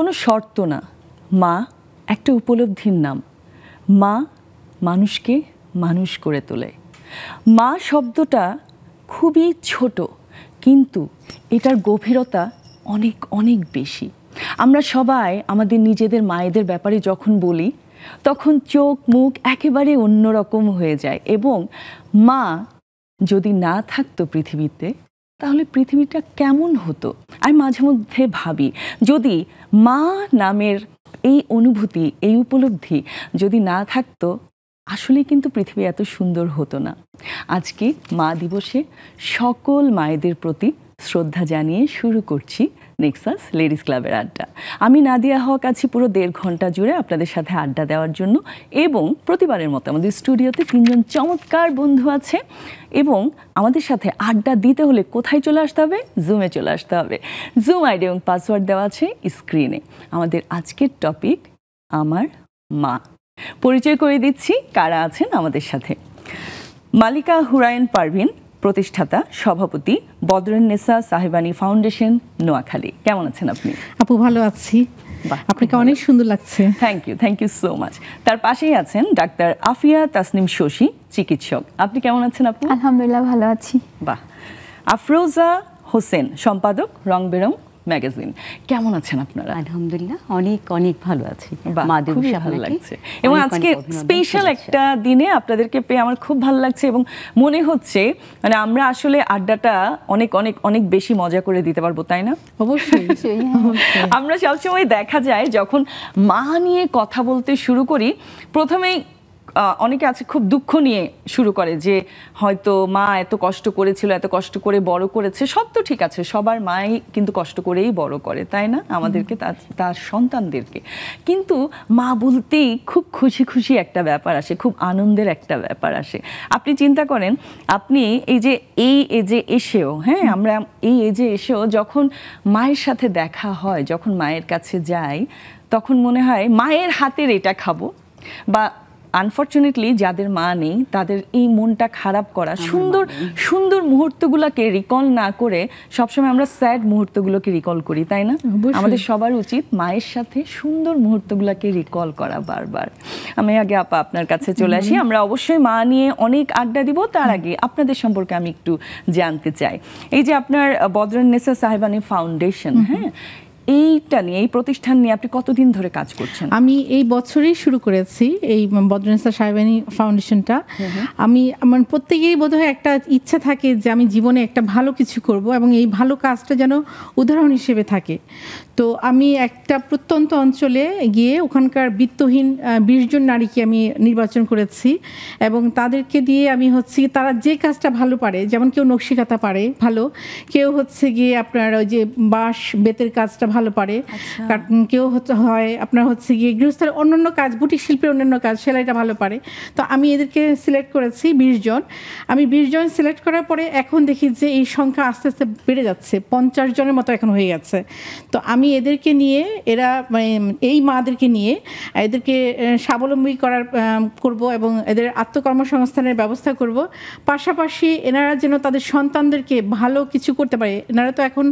কোনো শর্ত না, মা একটা উপলব্ধির নাম। মা মানুষকে মানুষ করে তোলে। মা শব্দটা খুবই ছোট, কিন্তু এটার গভীরতা অনেক অনেক বেশি। আমরা সবাই আমাদের নিজেদের মায়েদের ব্যাপারে যখন বলি, তখন চোখ মুখ একেবারে অন্যরকম হয়ে যায়। এবং মা যদি না থাকতো পৃথিবীতে, তাহলে পৃথিবীটা কেমন হতো? আমি মাঝে মধ্যে ভাবি, যদি মা নামের এই অনুভূতি, এই উপলব্ধি যদি না থাকতো, আসলে কিন্তু পৃথিবী এত সুন্দর হতো না। আজকে মা দিবসে সকল মায়েদের প্রতি শ্রদ্ধা জানিয়ে শুরু করছি নেক্সাস লেডিস ক্লাবের আড্ডা। আমি নাদিয়া হক আছি পুরো 1.5 ঘন্টা জুড়ে আপনাদের সাথে আড্ডা দেওয়ার জন্য। এবং প্রতিবারের মতো আমাদের স্টুডিওতে 3 জন চমৎকার বন্ধু আছে। এবং আমাদের সাথে আড্ডা দিতে হলে কোথায় চলে আসতে হবে? জুমে চলে আসতে হবে। জুম আইডি এবং পাসওয়ার্ড দেওয়া আছে স্ক্রিনে। আমাদের আজকের টপিক আমার মা। পরিচয় করে দিচ্ছি কারা আছেন আমাদের সাথে। মালিকা হুরায়ন পারভিন, প্রতিষ্ঠাতা, সভাপতি, বদরুন্নেসা সাহেবানী ফাউন্ডেশন, নোয়াখালী। কেমন আছেন আপনি? আপু ভালো আছি, আপনাকে অনেক সুন্দর লাগছে। Thank you so much. তার পাশেই আছেন ডাক্তার আফিয়া তাসনিম শশী, চিকিৎসক। আপনি কেমন আছেন আপু? আলহামদুলিল্লাহ ভালো আছি। বাহ। আফরোজা হোসেন, সম্পাদক, রং বেরং ম্যাগাজিন। কেমন আছেন আপনারা? আলহামদুলিল্লাহ অনেক অনেক ভালো আছি। মা দিবস ভালো লাগছে এবং আজকে স্পেশাল একটা দিনে আপনাদেরকে পেয়ে আমার খুব ভালো লাগছে এবং মনে হচ্ছে মানে আমরা আসলে আড্ডাটা অনেক অনেক অনেক বেশি মজা করে দিতে পারবো, তাই না? অবশ্যই। আমরা সবসময় দেখা যায় যখন মা নিয়ে কথা বলতে শুরু করি, প্রথমেই অনেকে আছে খুব দুঃখ নিয়ে শুরু করে যে হয়তো মা এত কষ্ট করেছিল, এত কষ্ট করে বড় করেছে। সব তো ঠিক আছে, সবার মাই কিন্তু কষ্ট করেই বড় করে, তাই না? আমাদেরকে, তার সন্তানদেরকে। কিন্তু মা বলতেই খুব খুশি খুশি একটা ব্যাপার আসে, খুব আনন্দের একটা ব্যাপার আসে। আপনি চিন্তা করেন, আপনি এই এজে এসেও, হ্যাঁ, আমরা এই এজে এসেও যখন মায়ের সাথে দেখা হয়, যখন মায়ের কাছে যাই, তখন মনে হয় মায়ের হাতের এটা খাবো। বা আনফর্চুনেটলি যাদের মা নেই, তাদের এই মনটা খারাপ করা, সুন্দর সুন্দর মুহূর্তগুলোকে রিকল না করে সবসময় আমরা স্যাড মুহূর্তগুলোকে রিকল করি, তাই না? আমাদের সবার উচিত মায়ের সাথে সুন্দর মুহূর্তগুলোকে রিকল করা বারবার। আমি আগে আপা আপনার কাছে চলে আসি। আমরা অবশ্যই মা নিয়ে অনেক আড্ডা দিব, তার আগে আপনাদের সম্পর্কে আমি একটু জানতে চাই। এই যে আপনার বদরুন্নেসা সাহেবানী ফাউন্ডেশন, হ্যাঁ, এইটা নিয়ে, এই প্রতিষ্ঠান নিয়ে আপনি কতদিন ধরে কাজ করছেন? আমি এই বছরই শুরু করেছি এই বদরুন্নেসা সাহেবানী ফাউন্ডেশনটা। আমার প্রত্যেকেরই বোধহয় একটা ইচ্ছা থাকে যে আমি জীবনে একটা ভালো কিছু করব এবং এই ভালো কাজটা যেন উদাহরণ হিসেবে থাকে। তো আমি একটা প্রত্যন্ত অঞ্চলে গিয়ে ওখানকার বিত্তহীন 20 জন নারীকে আমি নির্বাচন করেছি এবং তাদেরকে দিয়ে আমি তারা যে কাজটা ভালো পারে, যেমন কেউ নকশিকাঁথা পারে ভালো, কেউ গিয়ে আপনার ওই যে বাঁশ বেতের কাজটা ভালো পারে, কেউ হয় আপনার গিয়ে গৃহস্থের অন্যান্য কাজ, বুটিক শিল্পের অন্যান্য কাজ, সেলাইটা ভালো পারে। তো আমি এদেরকে সিলেক্ট করেছি 20 জন। আমি 20 জন সিলেক্ট করার পরে এখন দেখি যে এই সংখ্যা আস্তে আস্তে বেড়ে যাচ্ছে, 50 জনের মতো এখন হয়ে গেছে। তো আমি এদেরকে নিয়ে, এই মাদেরকে নিয়ে এদেরকে স্বাবলম্বী করব এবং এদের আত্মকর্মসংস্থানের ব্যবস্থা করব। পাশাপাশি এনারা যেন তাদের সন্তানদেরকে ভালো কিছু করতে পারে। এনারা তো এখন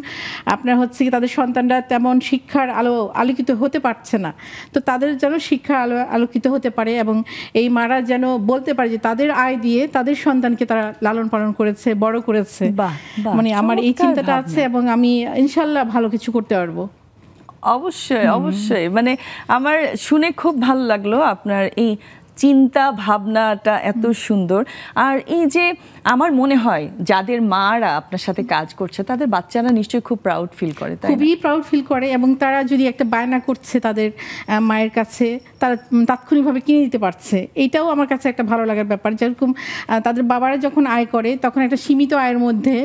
আপনার তাদের সন্তানরা তেমন শিক্ষার আলোকিত হতে পারছে না, তো তাদের যেন শিক্ষার আলোকিত হতে পারে এবং এই মারা যেন বলতে পারে যে তাদের আয় দিয়ে তাদের সন্তানকে তারা লালন পালন করেছে, বড় করেছে। মানে আমার এই চিন্তাটা আছে এবং আমি ইনশাল্লাহ ভালো কিছু করতে পারবো। অবশ্যই অবশ্যই, মানে আমার শুনে খুব ভালো লাগলো আপনার এই চিন্তা ভাবনাটা এত সুন্দর। আর এই যে আমার মনে হয় যাদের মারা আপনার সাথে কাজ করছে, তাদের বাচ্চারা নিশ্চয়ই খুব প্রাউড ফিল করে, খুবই প্রাউড ফিল করে। এবং তারা যদি একটা বায়না করছে তাদের মায়ের কাছে, তারা তাৎক্ষণিকভাবে কিনে দিতে পারছে, এইটাও আমার কাছে একটা ভালো লাগার ব্যাপার। যেরকম তাদের বাবারা যখন আয় করে, তখন একটা সীমিত আয়ের মধ্যে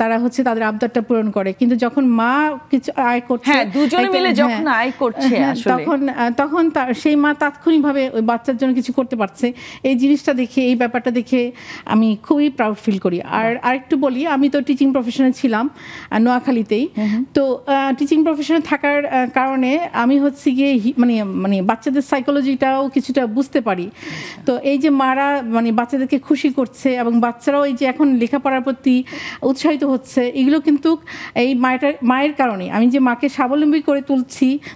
তারা তাদের আবদারটা পূরণ করে, কিন্তু যখন মা কিছু আয় করছে, দুজনে মিলে যখন আয় করছে, তখন সেই মা তাৎক্ষণিকভাবে ওই বাচ্চার জন্য জন্য কিছু করতে পারছে, এই জিনিসটা দেখে, এই ব্যাপারটা দেখে আমি খুবই প্রাউড ফিল করি। আর আরেকটু বলি, আমি তো টিচিং প্রফেশনে ছিলাম নোয়াখালীতেই। তো টিচিং প্রফেশনে থাকার কারণে আমি হচ্ছে গিয়ে মানে বাচ্চাদের সাইকোলজিটাও কিছুটা বুঝতে পারি। তো এই যে মারা মানে বাচ্চাদেরকে খুশি করছে এবং বাচ্চারাও এই যে এখন লেখাপড়ার প্রতি উৎসাহিত হচ্ছে, এগুলো কিন্তু এই মায়ের কারণে, আমি যে মাকে স্বাবলম্বী করে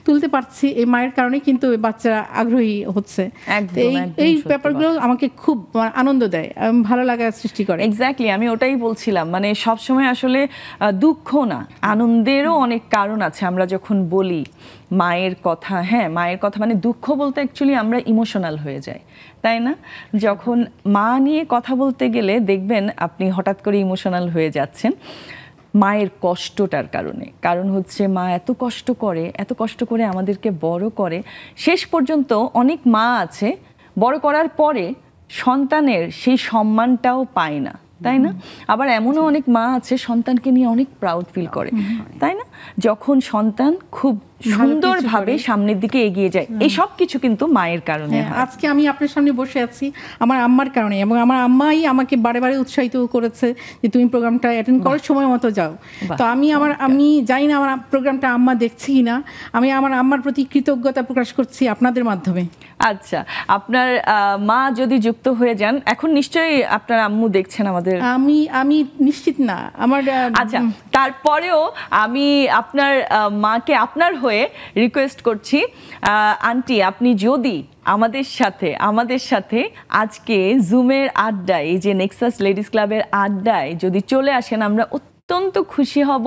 তুলতে পারছি, এই মায়ের কারণে কিন্তু বাচ্চারা আগ্রহী হচ্ছে। এই ব্যাপারগুলো আমাকে খুব আনন্দ দেয়, ভালো লাগা সৃষ্টি করে। এক্স্যাক্টলি, আমি ওটাই বলছিলাম, মানে সবসময় আসলে দুঃখ না, আনন্দেরও অনেক কারণ আছে। আমরা যখন বলি মায়ের কথা, হ্যাঁ মায়ের কথা, মানে দুঃখ বলতে অ্যাকচুয়ালি আমরা ইমোশনাল হয়ে যাই, তাই না? যখন মা নিয়ে কথা বলতে গেলে দেখবেন আপনি হঠাৎ করে ইমোশনাল হয়ে যাচ্ছেন মায়ের কষ্টটার কারণে। কারণ হচ্ছে মা এত কষ্ট করে আমাদেরকে বড় করে, শেষ পর্যন্ত অনেক মা আছে বড় করার পরে সন্তানের সেই সম্মানটাও পায় না, তাই না? আবার এমনও অনেক মা আছে সন্তানকে নিয়ে অনেক প্রাউড ফিল করে, তাই না? যখন সন্তান খুব সুন্দরভাবে সামনের দিকে এগিয়ে যায়, এই সব কিছু কিন্তু মায়ের কারণে। আজকে আমি আপনার সামনে বসে আছি আমার আম্মার কারণে, এবং আমার আম্মাই আমাকে বারে বারে উৎসাহিত করেছে যে তুমি প্রোগ্রামটা অ্যাটেন্ড করো, সময় মতো যাও। তো আমি জানি না আমার প্রোগ্রামটা আম্মা দেখছি কিনা, আমি আমার আম্মার প্রতি কৃতজ্ঞতা প্রকাশ করছি আপনাদের মাধ্যমে। আচ্ছা, আপনার মা যদি যুক্ত হয়ে যান, এখন নিশ্চয়ই আপনার আম্মু দেখছেন আমাদের। আমি নিশ্চিত না আমার। আচ্ছা, তারপরেও আমি আপনার মাকে আপনার হয়ে রিকোয়েস্ট করছি, আন্টি আপনি যদি আমাদের সাথে আজকে জুমের আড্ডায়, এই যে নেক্সাস লেডিস ক্লাবের আড্ডায় যদি চলে আসেন, আমরা অত্যন্ত খুশি হব।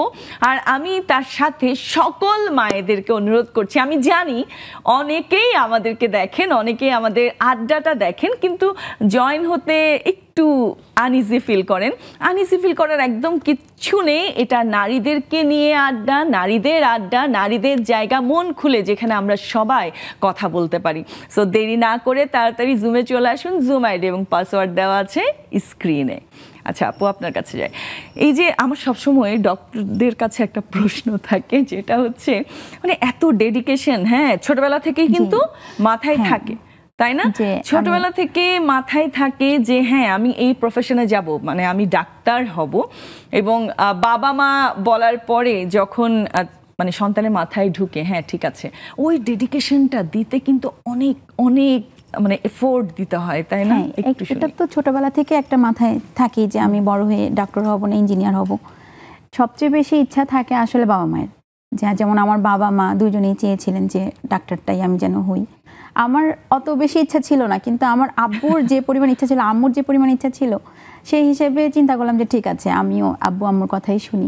আর আমি তার সাথে সকল মায়েদেরকে অনুরোধ করছি, আমি জানি অনেকেই আমাদেরকে দেখেন, অনেকেই আমাদের আড্ডাটা দেখেন, কিন্তু জয়েন হতে একটু আনইজি ফিল করার একদম কিচ্ছু নেই। এটা নারীদেরকে নিয়ে আড্ডা, নারীদের আড্ডা, নারীদের জায়গা, মন খুলে যেখানে আমরা সবাই কথা বলতে পারি। সো দেরি না করে তাড়াতাড়ি জুমে চলে আসুন। জুম আইডি এবং পাসওয়ার্ড দেওয়া আছে স্ক্রিনে। আচ্ছা আপু, আপনার কাছে যাই। এই যে আমার সবসময় ডক্টরদের কাছে একটা প্রশ্ন থাকে, যেটা হচ্ছে মানে এত ডেডিকেশন, হ্যাঁ ছোটবেলা থেকেই কিন্তু মাথায় থাকে, তাই না? ছোটবেলা থেকে মাথায় থাকে যে হ্যাঁ আমি এই প্রফেশনে যাব, মানে আমি ডাক্তার হব, এবং বাবা মা বলার পরে যখন মানে সন্তানের মাথায় ঢুকে হ্যাঁ ঠিক আছে, ওই ডেডিকেশনটা দিতে কিন্তু অনেক অনেক মানে এফোর্ট দিতে হয়, তাই না? এটা তো ছোটবেলা থেকে একটা মাথায় থাকে যে আমি বড় হয়ে ডাক্তার হব না ইঞ্জিনিয়ার হব। সবচেয়ে বেশি ইচ্ছা থাকে আসলে বাবা মায়ের, যেমন আমার বাবা মা দুজনেই চেয়েছিলেন যে ডাক্তারটাই আমি যেন হই। আমার অত বেশি ইচ্ছা ছিল না, কিন্তু আমার আব্বুর যে পরিমাণ ইচ্ছা ছিল, আম্মুর যে পরিমাণ ইচ্ছা ছিল, সেই হিসেবে চিন্তা করলাম যে ঠিক আছে আমিও আব্বু আম্মুর কথাই শুনি।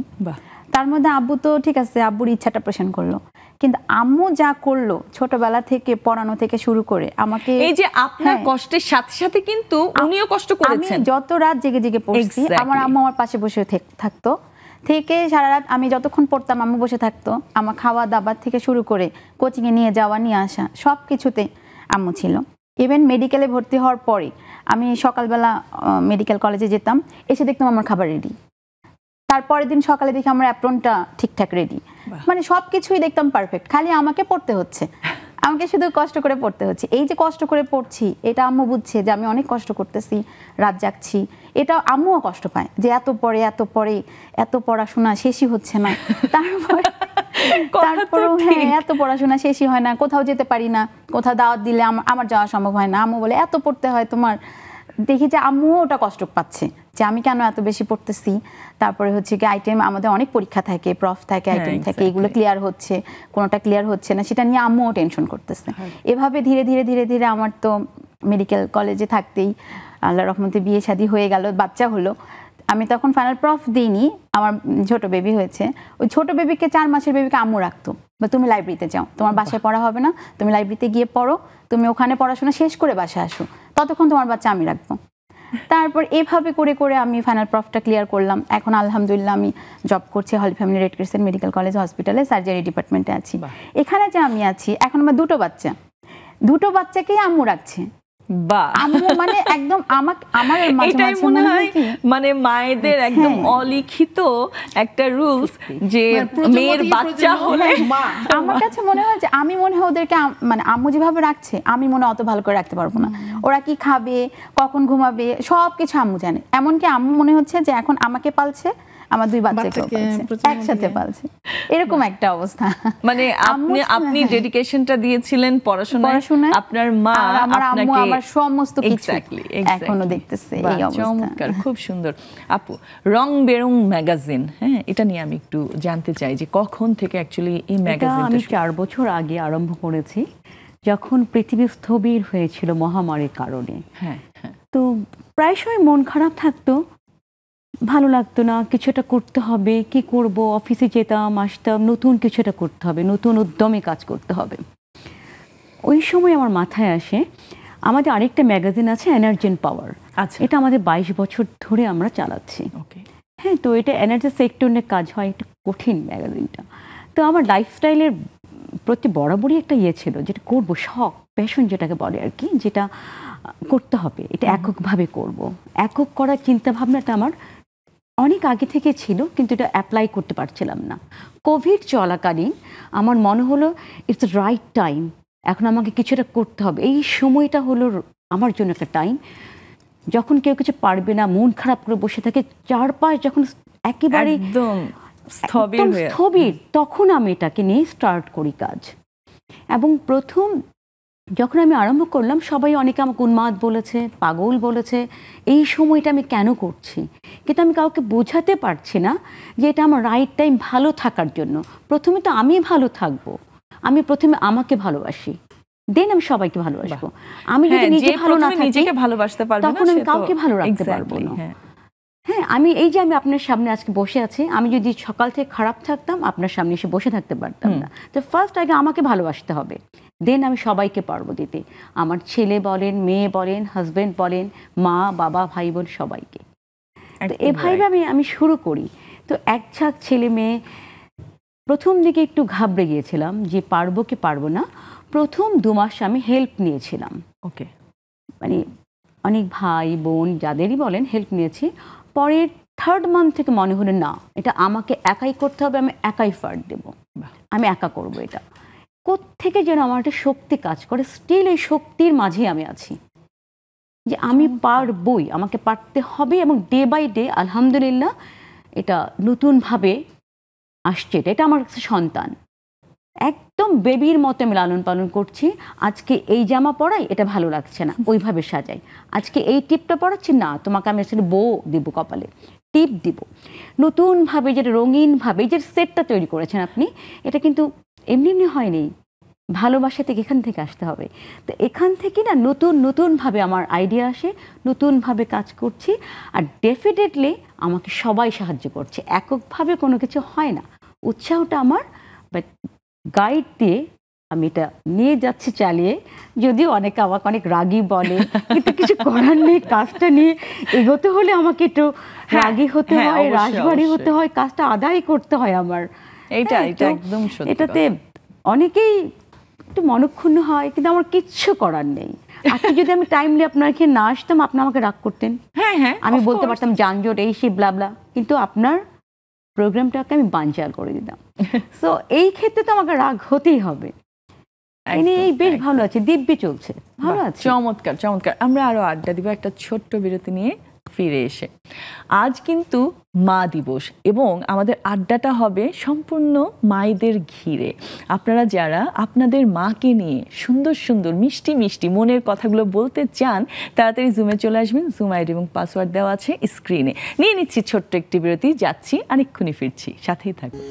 তার মধ্যে আব্বু তো ঠিক আছে আব্বুর ইচ্ছাটা পোষণ করলো, কিন্তু আম্মু যা করলো ছোটবেলা থেকে পড়ানো থেকে শুরু করে আমাকে, এই যে আপনার কষ্টের সাথে সাথে কিন্তু উনিও কষ্ট করেছেন। আমি যত রাত জেগে জেগে পড়ছি, আমার আম্মু আমার পাশে বসে থাকতো, থেকে সারা রাত আমি যতক্ষণ পড়তাম আম্মু বসে থাকতো। আমার খাওয়া দাবার থেকে শুরু করে কোচিংয়ে নিয়ে যাওয়া নিয়ে আসা সব কিছুতে আম্মু ছিল। ইভেন মেডিকেলে ভর্তি হওয়ার পরে আমি সকালবেলা মেডিকেল কলেজে যেতাম, এসে দেখতাম আমার খাবার রেডি, তারপরের দিন সকালে দেখি আমার অ্যাপ্রনটা ঠিকঠাক রেডি, মানে সব কিছুই দেখতাম পারফেক্ট, খালি আমাকে পড়তে হচ্ছে, আমাকে শুধু কষ্ট করে পড়তে হচ্ছে। এই যে কষ্ট করে পড়ছি এটা আম্মু বুঝছে যে আমি অনেক কষ্ট করতেছি, রাত জাগছি, এটা আম্মুও কষ্ট পায় যে এত পড়াশোনা শেষই হচ্ছে না, তারপরেও হ্যাঁ এত পড়াশোনা শেষই হয় না, কোথাও যেতে পারি না, কোথাও দাওয়াত দিলে আমার যাওয়া সম্ভব হয় না। আম্মু বলে এত পড়তে হয় তোমার, দেখি যে আম্মুও ওটা কষ্ট পাচ্ছে যে আমি কেন এত বেশি পড়তেছি। তারপরে হচ্ছে কি আইটেম, আমাদের অনেক পরীক্ষা থাকে, প্রফ থাকে, আইটেম থাকে, এগুলো ক্লিয়ার হচ্ছে, কোনোটা ক্লিয়ার হচ্ছে না, সেটা নিয়ে আম্মুও টেনশন করতেছে। এভাবে ধীরে ধীরে ধীরে ধীরে আমার তো মেডিকেল কলেজে থাকতেই আল্লাহ রহমতে বিয়ে শাদী হয়ে গেল, বাচ্চা হলো। আমি তখন ফাইনাল প্রফ দিইনি, আমার ছোট বেবি হয়েছে। ওই ছোট বেবিকে 4 মাসের বেবিকে আম্মু রাখতো, বা তুমি লাইব্রেরিতে যাও, তোমার বাসায় পড়া হবে না, তুমি লাইব্রেরিতে গিয়ে পড়ো, তুমি ওখানে পড়াশোনা শেষ করে বাসায় আসো, ততক্ষণ তোমার বাচ্চা আমি রাখবো। তারপর এভাবে করে করে আমি ফাইনাল প্রফটা ক্লিয়ার করলাম। এখন আলহামদুলিল্লাহ আমি জব করছি holy family red crescent medical college হসপিটালে, সার্জারি ডিপার্টমেন্টে আছি। এখানে যে আমি আছি, এখন আমার দুটো বাচ্চাকেই আম্মু রাখছে, বাহ, আম্মু মানে একদম আমার মাঝে এটাই মাঝে মনে মনে হয় হয় কি মানে মায়েদের একদম অলিখিত একটা রুলস যে মেয়ের বাচ্চা হলে মা আমার কাছে মনে হয় যে আমি মনে হয় ওদেরকে মানে আম্মু যেভাবে রাখছে আমি মনে হয় অত ভালো করে রাখতে পারবো না। ওরা কি খাবে, কখন ঘুমাবে, সবকিছু আম্মু জানে। এমনকি আম্মু মনে হচ্ছে যে এখন আমাকে পালছে, আমার 2 বাচ্চাকে একসাথে পালছে, এরকম একটা অবস্থা। মানে আপনি ডেডিকেশনটা দিয়েছিলেন পড়াশোনায়, আপনার মা আর আমার আম্মু আমার সমস্ত কিছু এখনো দেখতেছে এই অবস্থা। চমৎকার, খুব সুন্দর। আপু, রং বেরং ম্যাগাজিন, হ্যাঁ, এটা নিয়ে আমি একটু জানতে চাই যে কখন থেকে অ্যাকচুয়ালি এই ম্যাগাজিনটা? আমি 4 বছর আগে আরম্ভ করেছি, যখন পৃথিবী স্থবির হয়েছিল মহামারীর কারণে। হ্যাঁ হ্যাঁ। তো প্রায়শই মন খারাপ থাকতো, ভালো লাগতো না, কিছু একটা করতে হবে, কি করব, অফিসে যেতাম আসতাম, নতুন কিছু একটা করতে হবে, নতুন উদ্যমে কাজ করতে হবে। ওই সময় আমার মাথায় আসে আমাদের আরেকটা ম্যাগাজিন আছে এনার্জি এন্ড পাওয়ার। আচ্ছা, এটা আমাদের 22 বছর ধরে আমরা চালাচ্ছি। ওকে। হ্যাঁ, তো এটা এনার্জি সেক্টর নিয়ে কাজ হয়, একটু কঠিন ম্যাগাজিনটা। তো আমার লাইফস্টাইলের প্রতি বরাবরই একটা ইয়ে ছিল, যেটা করবো, শখ, প্যাশন যেটাকে বলে আর কি, যেটা করতে হবে, এটা এককভাবে করব। একক করার চিন্তা ভাবনাটা আমার অনেক আগে থেকে ছিল, কিন্তু এটা অ্যাপ্লাই করতে পারছিলাম না। কোভিড চলাকালীন আমার মনে হলো ইটস দ্য রাইট টাইম, এখন আমাকে কিছুটা করতে হবে। এই সময়টা হলো আমার জন্য একটা টাইম, যখন কেউ কিছু পারবে না, মন খারাপ করে বসে থাকে, চারপাশ যখন একেবারে একদম স্থবির, তখন আমি এটাকে নিয়ে স্টার্ট করি কাজ। এবং প্রথম যখন আমি আরম্ভ করলাম, সবাই অনেকে আমাকে উন্মাদ বলেছে, পাগল বলেছে, এই সময়টা আমি কেন করছি, কিন্তু আমি কাউকে বোঝাতে পারছি না যে এটা আমার রাইট টাইম ভালো থাকার জন্য। প্রথমে তো আমি ভালো থাকবো, আমি প্রথমে আমাকে ভালোবাসি, দেন আমি সবাইকে ভালোবাসবো। আমি যদি নিজে ভালো না থাকি, নিজেকে ভালোবাসতে পারবো না, তখন আমি কাউকে ভালো রাখতে পারবো না। হ্যাঁ, আমি এই যে আমি আপনার সামনে আজকে বসে আছি, আমি যদি সকাল থেকে খারাপ থাকতাম, আপনার সামনে এসে বসে থাকতে পারতাম না। তো ফার্স্ট আগে আমাকে ভালোবাসতে হবে, দেন আমি সবাইকে পারবো দিতে। আমার ছেলে বলেন, মেয়ে বলেন, হাজবেন্ড বলেন, মা বাবা ভাই বোন সবাইকে। তো এভাবে আমি শুরু করি। তো এক ঝাঁক ছেলে মেয়ে, প্রথম দিকে একটু ঘাবড়ে গিয়েছিলাম যে পারবো কি পারবো না। প্রথম 2 মাস আমি হেল্প নিয়েছিলাম, ওকে, মানে অনেক ভাই বোন যাদেরই বলেন হেল্প নিয়েছি। পরের 3rd মান্থ থেকে মনে হলো না, এটা আমাকে একাই করতে হবে, আমি একাই ফার্ট দেব, আমি একা করব। এটা কোত্থেকে যেন আমার একটা শক্তি কাজ করে, স্টিল এই শক্তির মাঝে আমি আছি যে আমি পারবই, আমাকে পারতে হবে। এবং ডে বাই ডে আলহামদুলিল্লাহ এটা নতুনভাবে আসছে। এটা আমার কাছে সন্তান, একদম বেবির মতো আমি লালন পালন করছি। আজকে এই জামা পরাই, এটা ভালো লাগছে না, ওইভাবে সাজাই। আজকে এই টিপটা পরাচ্ছি না, তোমাকে আমি আসলে বো দিব, কপালে টিপ দিব নতুনভাবে, যেটা রঙিনভাবে। যে সেটটা তৈরি করেছেন আপনি, এটা কিন্তু এমনি এমনি হয়নি, ভালোবাসা থেকে এখান থেকে আসতে হবে। তো এখান থেকে না নতুনভাবে আমার আইডিয়া আসে, নতুনভাবে কাজ করছি। আর ডেফিনেটলি আমাকে সবাই সাহায্য করছে, এককভাবে কোনো কিছু হয় না। উৎসাহটা আমার গাইড দিয়ে আমি এটা নিয়ে যাচ্ছি চালিয়ে। যদিও অনেকে আমাকে অনেক রাগী বলে, কিন্তু কিছু করার নেই, কাজটা নিয়ে এগোতে হলে আমাকে একটু রাগী হতে হয়, রাশভারী হতে হয়, কাজটা আদায় করতে হয় আমার। এটা একদম সত্যি। এটাতে অনেকেই একটু মনক্ষুণ্ণ হয়, কিন্তু আমার কিচ্ছু করার নেই। আজকে যদি আমি টাইমলি আপনার এখানে না আসতাম, আপনি আমাকে রাগ করতেন। হ্যাঁ হ্যাঁ, আমি বলতে পারতাম যানজট এই সেই ব্লাবলা, কিন্তু আপনার প্রোগ্রামটাকে আমি বানচাল করে দিতাম। সো এই ক্ষেত্রে তো আমাকে রাগ হতেই হবে। এই বেশ ভালো আছে, দিব্যি চলছে, ভালো আছে। চমৎকার চমৎকার। আমরা আরো আড্ডা দিব একটা ছোট্ট বিরতি নিয়ে ফিরে এসে। আজ কিন্তু মা দিবস এবং আমাদের আড্ডাটা হবে সম্পূর্ণ মায়েদের ঘিরে। আপনারা যারা আপনাদের মাকে নিয়ে সুন্দর সুন্দর মিষ্টি মিষ্টি মনের কথাগুলো বলতে চান, তাড়াতাড়ি জুমে চলে আসবেন। জুম আইডি এবং পাসওয়ার্ড দেওয়া আছে স্ক্রিনে। নিয়ে নিচ্ছি ছোট্ট একটি বিরতি, যাচ্ছি, অনেকক্ষণই ফিরছি, সাথেই থাকবে।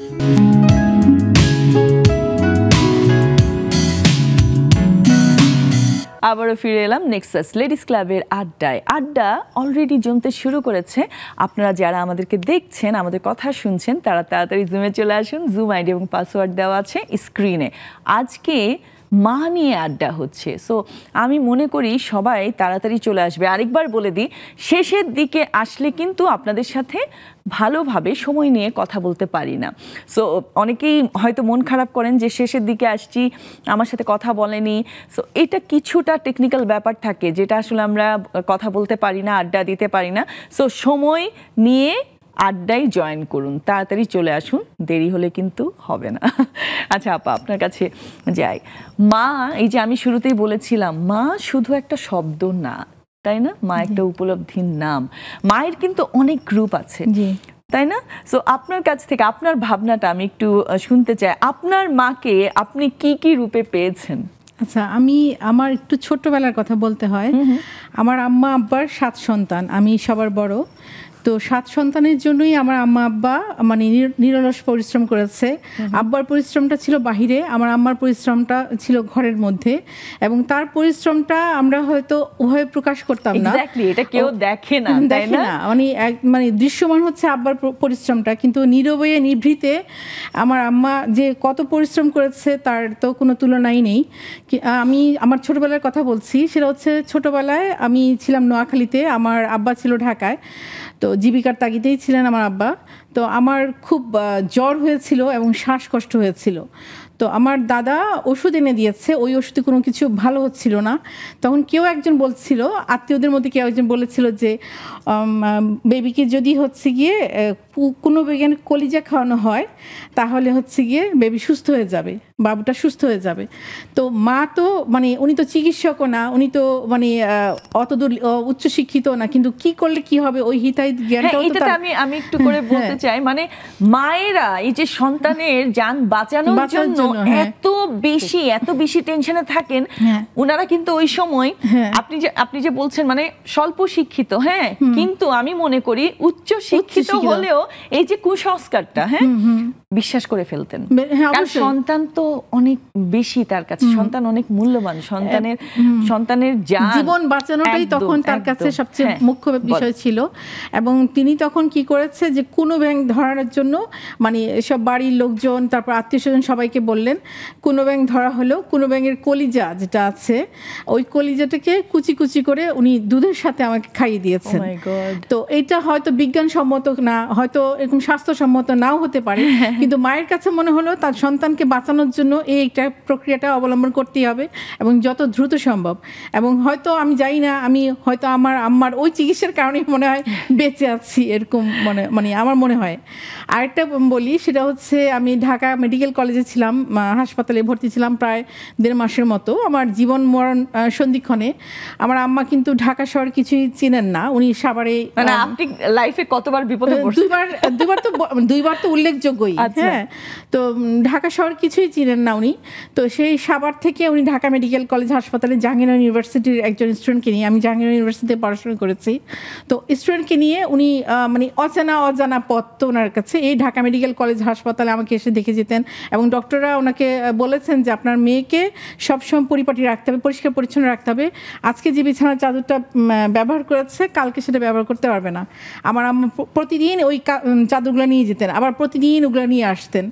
আবারও ফিরে এলাম নেক্সাস লেডিস ক্লাবের আড্ডায়। আড্ডা অলরেডি জমতে শুরু করেছে। আপনারা যারা আমাদেরকে দেখছেন, আমাদের কথা শুনছেন, তারা তাড়াতাড়ি জুমে চলে আসুন। জুম আইডি এবং পাসওয়ার্ড দেওয়া আছে স্ক্রিনে। আজকে মা নিয়ে আড্ডা হচ্ছে। সো আমি মনে করি সবাই তাড়াতাড়ি চলে আসবে। আরেকবার বলে দিই, শেষের দিকে আসলে কিন্তু আপনাদের সাথে ভালোভাবে সময় নিয়ে কথা বলতে পারি না। সো অনেকেই হয়তো মন খারাপ করেন যে শেষের দিকে আসছি, আমার সাথে কথা বলেনি। সো এটা কিছুটা টেকনিক্যাল ব্যাপার থাকে যেটা আসলে আমরা কথা বলতে পারি না, আড্ডা দিতে পারি না। সো সময় নিয়ে আড্ডায় জয়েন করুন, তাড়াতাড়ি চলে আসুন, দেরি হলে কিন্তু হবে না। আচ্ছা আপা, আপনার কাছে যাই। মা, এই যে আমি শুরুতেই বলেছিলাম, মা শুধু একটা শব্দ না, তাই না? মা একটা উপলব্ধির নাম। মায়ের কিন্তু অনেক গ্রুপ আছে, তাই না? সো আপনার কাছ থেকে আপনার ভাবনাটা আমি একটু শুনতে চাই। আপনার মাকে আপনি কি কি রূপে পেয়েছেন? আচ্ছা, আমার একটু ছোট্টবেলার কথা বলতে হয়। আমার আম্মা আব্বার 7 সন্তান, আমি সবার বড়। তো 7 সন্তানের জন্যই আমার আম্মা আব্বা মানে নিরলস পরিশ্রম করেছে। আব্বার পরিশ্রমটা ছিল বাহিরে, আমার আম্মার পরিশ্রমটা ছিল ঘরের মধ্যে, এবং তার পরিশ্রমটা আমরা হয়তো উভয়ে প্রকাশ করতাম না। এক্স্যাক্টলি, এটা কেউ দেখে না, তাই না? মানে দৃশ্যমান হচ্ছে আব্বার পরিশ্রমটা, কিন্তু নীরবে নিভৃতে আমার আম্মা যে কত পরিশ্রম করেছে তার তো কোনো তুলনাই নেই। আমি আমার ছোটবেলার কথা বলছি, সেটা হচ্ছে ছোটবেলায় আমি ছিলাম নোয়াখালীতে, আমার আব্বা ছিল ঢাকায়। তো জীবিকার তাগিদেই ছিলেন আমার আব্বা। তো আমার খুব জ্বর হয়েছিল এবং শ্বাসকষ্ট হয়েছিল। তো আমার দাদা ওষুধ এনে দিয়েছে, ওই ওষুধে কোনো কিছু ভালো হচ্ছিল না। তখন কেউ একজন বলছিল, আত্মীয়দের মধ্যে কেউ একজন বলেছিল যে বেবিকে যদি হচ্ছে গিয়ে কোনো বেগের কলিজা খাওয়ানো হয় তাহলে হচ্ছে গিয়ে বেবি সুস্থ হয়ে যাবে, বাবুটা সুস্থ হয়ে যাবে। তো মা তো মানে উনি তো চিকিৎসকও না, উনি তো মানে অতদূর উচ্চশিক্ষিত না, কিন্তু কি করলে কি হবে ওই হিতাহিত জ্ঞানটাও তো তার। আমি একটু করে বলতে চাই, মানে মায়েরা এই যে সন্তানের জান বাঁচানোর জন্য এত বেশি টেনশনে থাকেন, ওনারা কিন্তু ওই সময় আপনি যে বলছেন মানে স্বল্প শিক্ষিত, হ্যাঁ, কিন্তু আমি মনে করি উচ্চ শিক্ষিত হলেও এই যে কুসংস্কারটা বিশ্বাস করে ফেলতেন। কারণ সন্তান তো অনেক বেশি তার কাছে, সন্তান অনেক মূল্যবান, সন্তানের জীবন বাঁচানোটাই তখন তার কাছে সবচেয়ে মুখ্য বিষয় ছিল। এবং তিনি তখন কি করেছে যে কোনো ব্যাংক ধরার জন্য মানে সব বাড়ির লোকজন, তারপর আত্মীয় স্বজন সবাইকে বললেন কোনো ব্যাংক ধরা হলো, কোনো ব্যাংকের কলিজা যেটা আছে ওই কলিজাটাকে কুচি কুচি করে উনি দুধের সাথে আমাকে খাইয়ে দিয়েছেন। তো এটা হয়তো বিজ্ঞানসম্মত না, হয়তো এরকম স্বাস্থ্যসম্মত নাও হতে পারে, কিন্তু মায়ের কাছে মনে হলো তার সন্তানকে বাঁচানোর জন্য এইটা প্রক্রিয়াটা অবলম্বন করতেই হবে এবং যত দ্রুত সম্ভব। এবং হয়তো আমি জানি না, আমি হয়তো আমার আম্মার ওই চিকিৎসার কারণে মনে হয় বেঁচে আছি, এরকম মানে আমার মনে হয়। আরেকটা বলি, সেটা হচ্ছে আমি ঢাকা মেডিকেল কলেজে ছিলাম, হাসপাতালে ভর্তি ছিলাম প্রায় 1.5 মাসের মতো। আমার জীবন মরণ সন্ধিক্ষণে আমার আম্মা কিন্তু ঢাকা শহর কিছুই চিনেন না, উনি সাভারে। মানে আপনি লাইফে কতবার বিপদে পড়েছেন? দুইবার তো উল্লেখযোগ্যই। হ্যাঁ, তো ঢাকা শহর কিছুই চিনেন না উনি। তো সেই সাভার থেকে উনি ঢাকা মেডিকেল কলেজ হাসপাতালে জাহাঙ্গীরনগর ইউনিভার্সিটির একজন স্টুডেন্টকে নিয়ে, আমি জাহাঙ্গীরনগর ইউনিভার্সিটিতে পড়াশোনা করেছি, তো স্টুডেন্টকে নিয়ে উনি মানে অজানা পথ তো ওনার কাছে এই ঢাকা মেডিকেল কলেজ হাসপাতালে আমাকে এসে দেখে যেতেন। এবং ডক্টররা ওনাকে বলেছেন যে আপনার মেয়েকে সবসময় পরিপাটি রাখতে হবে, পরিষ্কার পরিচ্ছন্ন রাখতে হবে। আজকে যে বিছানার চাদরটা ব্যবহার করেছে কালকে সেটা ব্যবহার করতে পারবে না। আমার আম্মা প্রতিদিন ওই চাদরগুলো নিয়ে যেতেন, আবার প্রতিদিন ওগুলো নিয়ে আসতেন।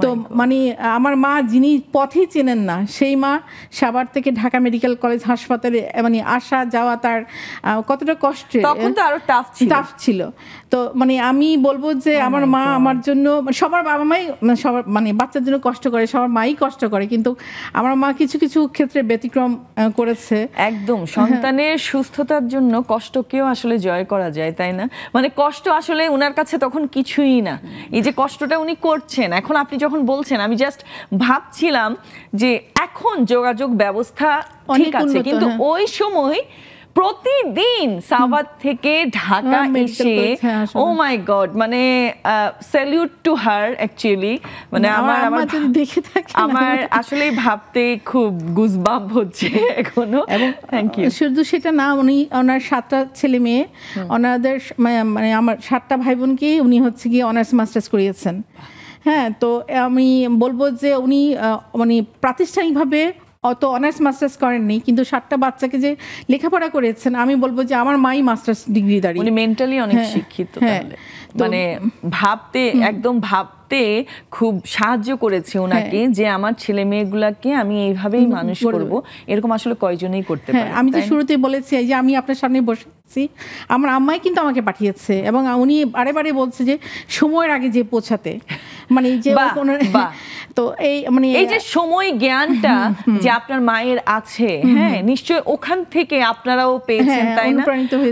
তো মানে আমার মা যিনি পথেই চেনেন না, সেই মা সাভার থেকে ঢাকা মেডিকেল কলেজ হাসপাতালে মানে আসা যাওয়া তার কতটা কষ্টের, তখন তো আরো টাফ ছিল। তো মানে আমি বলবো যে আমার মা আমার জন্য, সবার বাবা মাই সবার মানে বাচ্চার জন্য কষ্ট করে, সবার মাই কষ্ট করে, কিন্তু আমার মা কিছু কিছু ক্ষেত্রে ব্যতিক্রম করেছে। একদম, সন্তানের সুস্থতার জন্য কষ্টকেও আসলে জয় করা যায়, তাই না? মানে কষ্ট আসলে ওনার কাছে তখন কিছুই না। এই যে কষ্টটা উনি করছেন, এখন আপনি যখন বলছেন আমি জাস্ট ভাবছিলাম যে এখন যোগাযোগ ব্যবস্থা ঠিক আছে, কিন্তু ওই সময় প্রতিদিন সাভার থেকে ঢাকা এসে, ও মাই গড, মানে স্যালিউট টু হার অ্যাকচুয়ালি। মানে আমার আসলে ভাবতে খুব গুজবাম্প হচ্ছে এখনো। Thank you. শুধু সেটা না, উনি ওনার 7টা ছেলে মেয়ে, ওনাদের মানে আমার 7টা ভাই বোনকে উনি হচ্ছে গিয়ে অনার্স মাস্টার্স করিয়েছেন। হ্যাঁ, তো আমি বলবো যে উনি মানে প্রাতিষ্ঠানিকভাবে অত অনার্স মাস্টার্স করেননি, কিন্তু 7টা বাচ্চাকে যে লেখাপড়া করেছেন, আমি বলবো যে আমার মাই মাস্টার্স ডিগ্রি দাঁড়িয়ে। উনি মেন্টালি অনেক শিক্ষিত, মানে ভাবতে একদম ভাবতে ভাবতে খুব সাহায্য করেছে ওনাকে যে আমার ছেলে মেয়েগুলাকে আমি এইভাবেই মানুষ করব, এরকম আসলে কয়জনই করতে পারে। আমি যে শুরুতে বলেছি এই যে আমি আপনার সামনে বসেছি, আমার আম্মাই কিন্তু আমাকে পাঠিয়েছে এবং উনি বারে বলছে যে সময়ের আগে যে পৌঁছাতে, মানে যে তো এই মানে এই যে সময় জ্ঞানটা যে আপনার মায়ের আছে, হ্যাঁ নিশ্চয় ওখান থেকে আপনারাও পেয়েছেন, তাই না?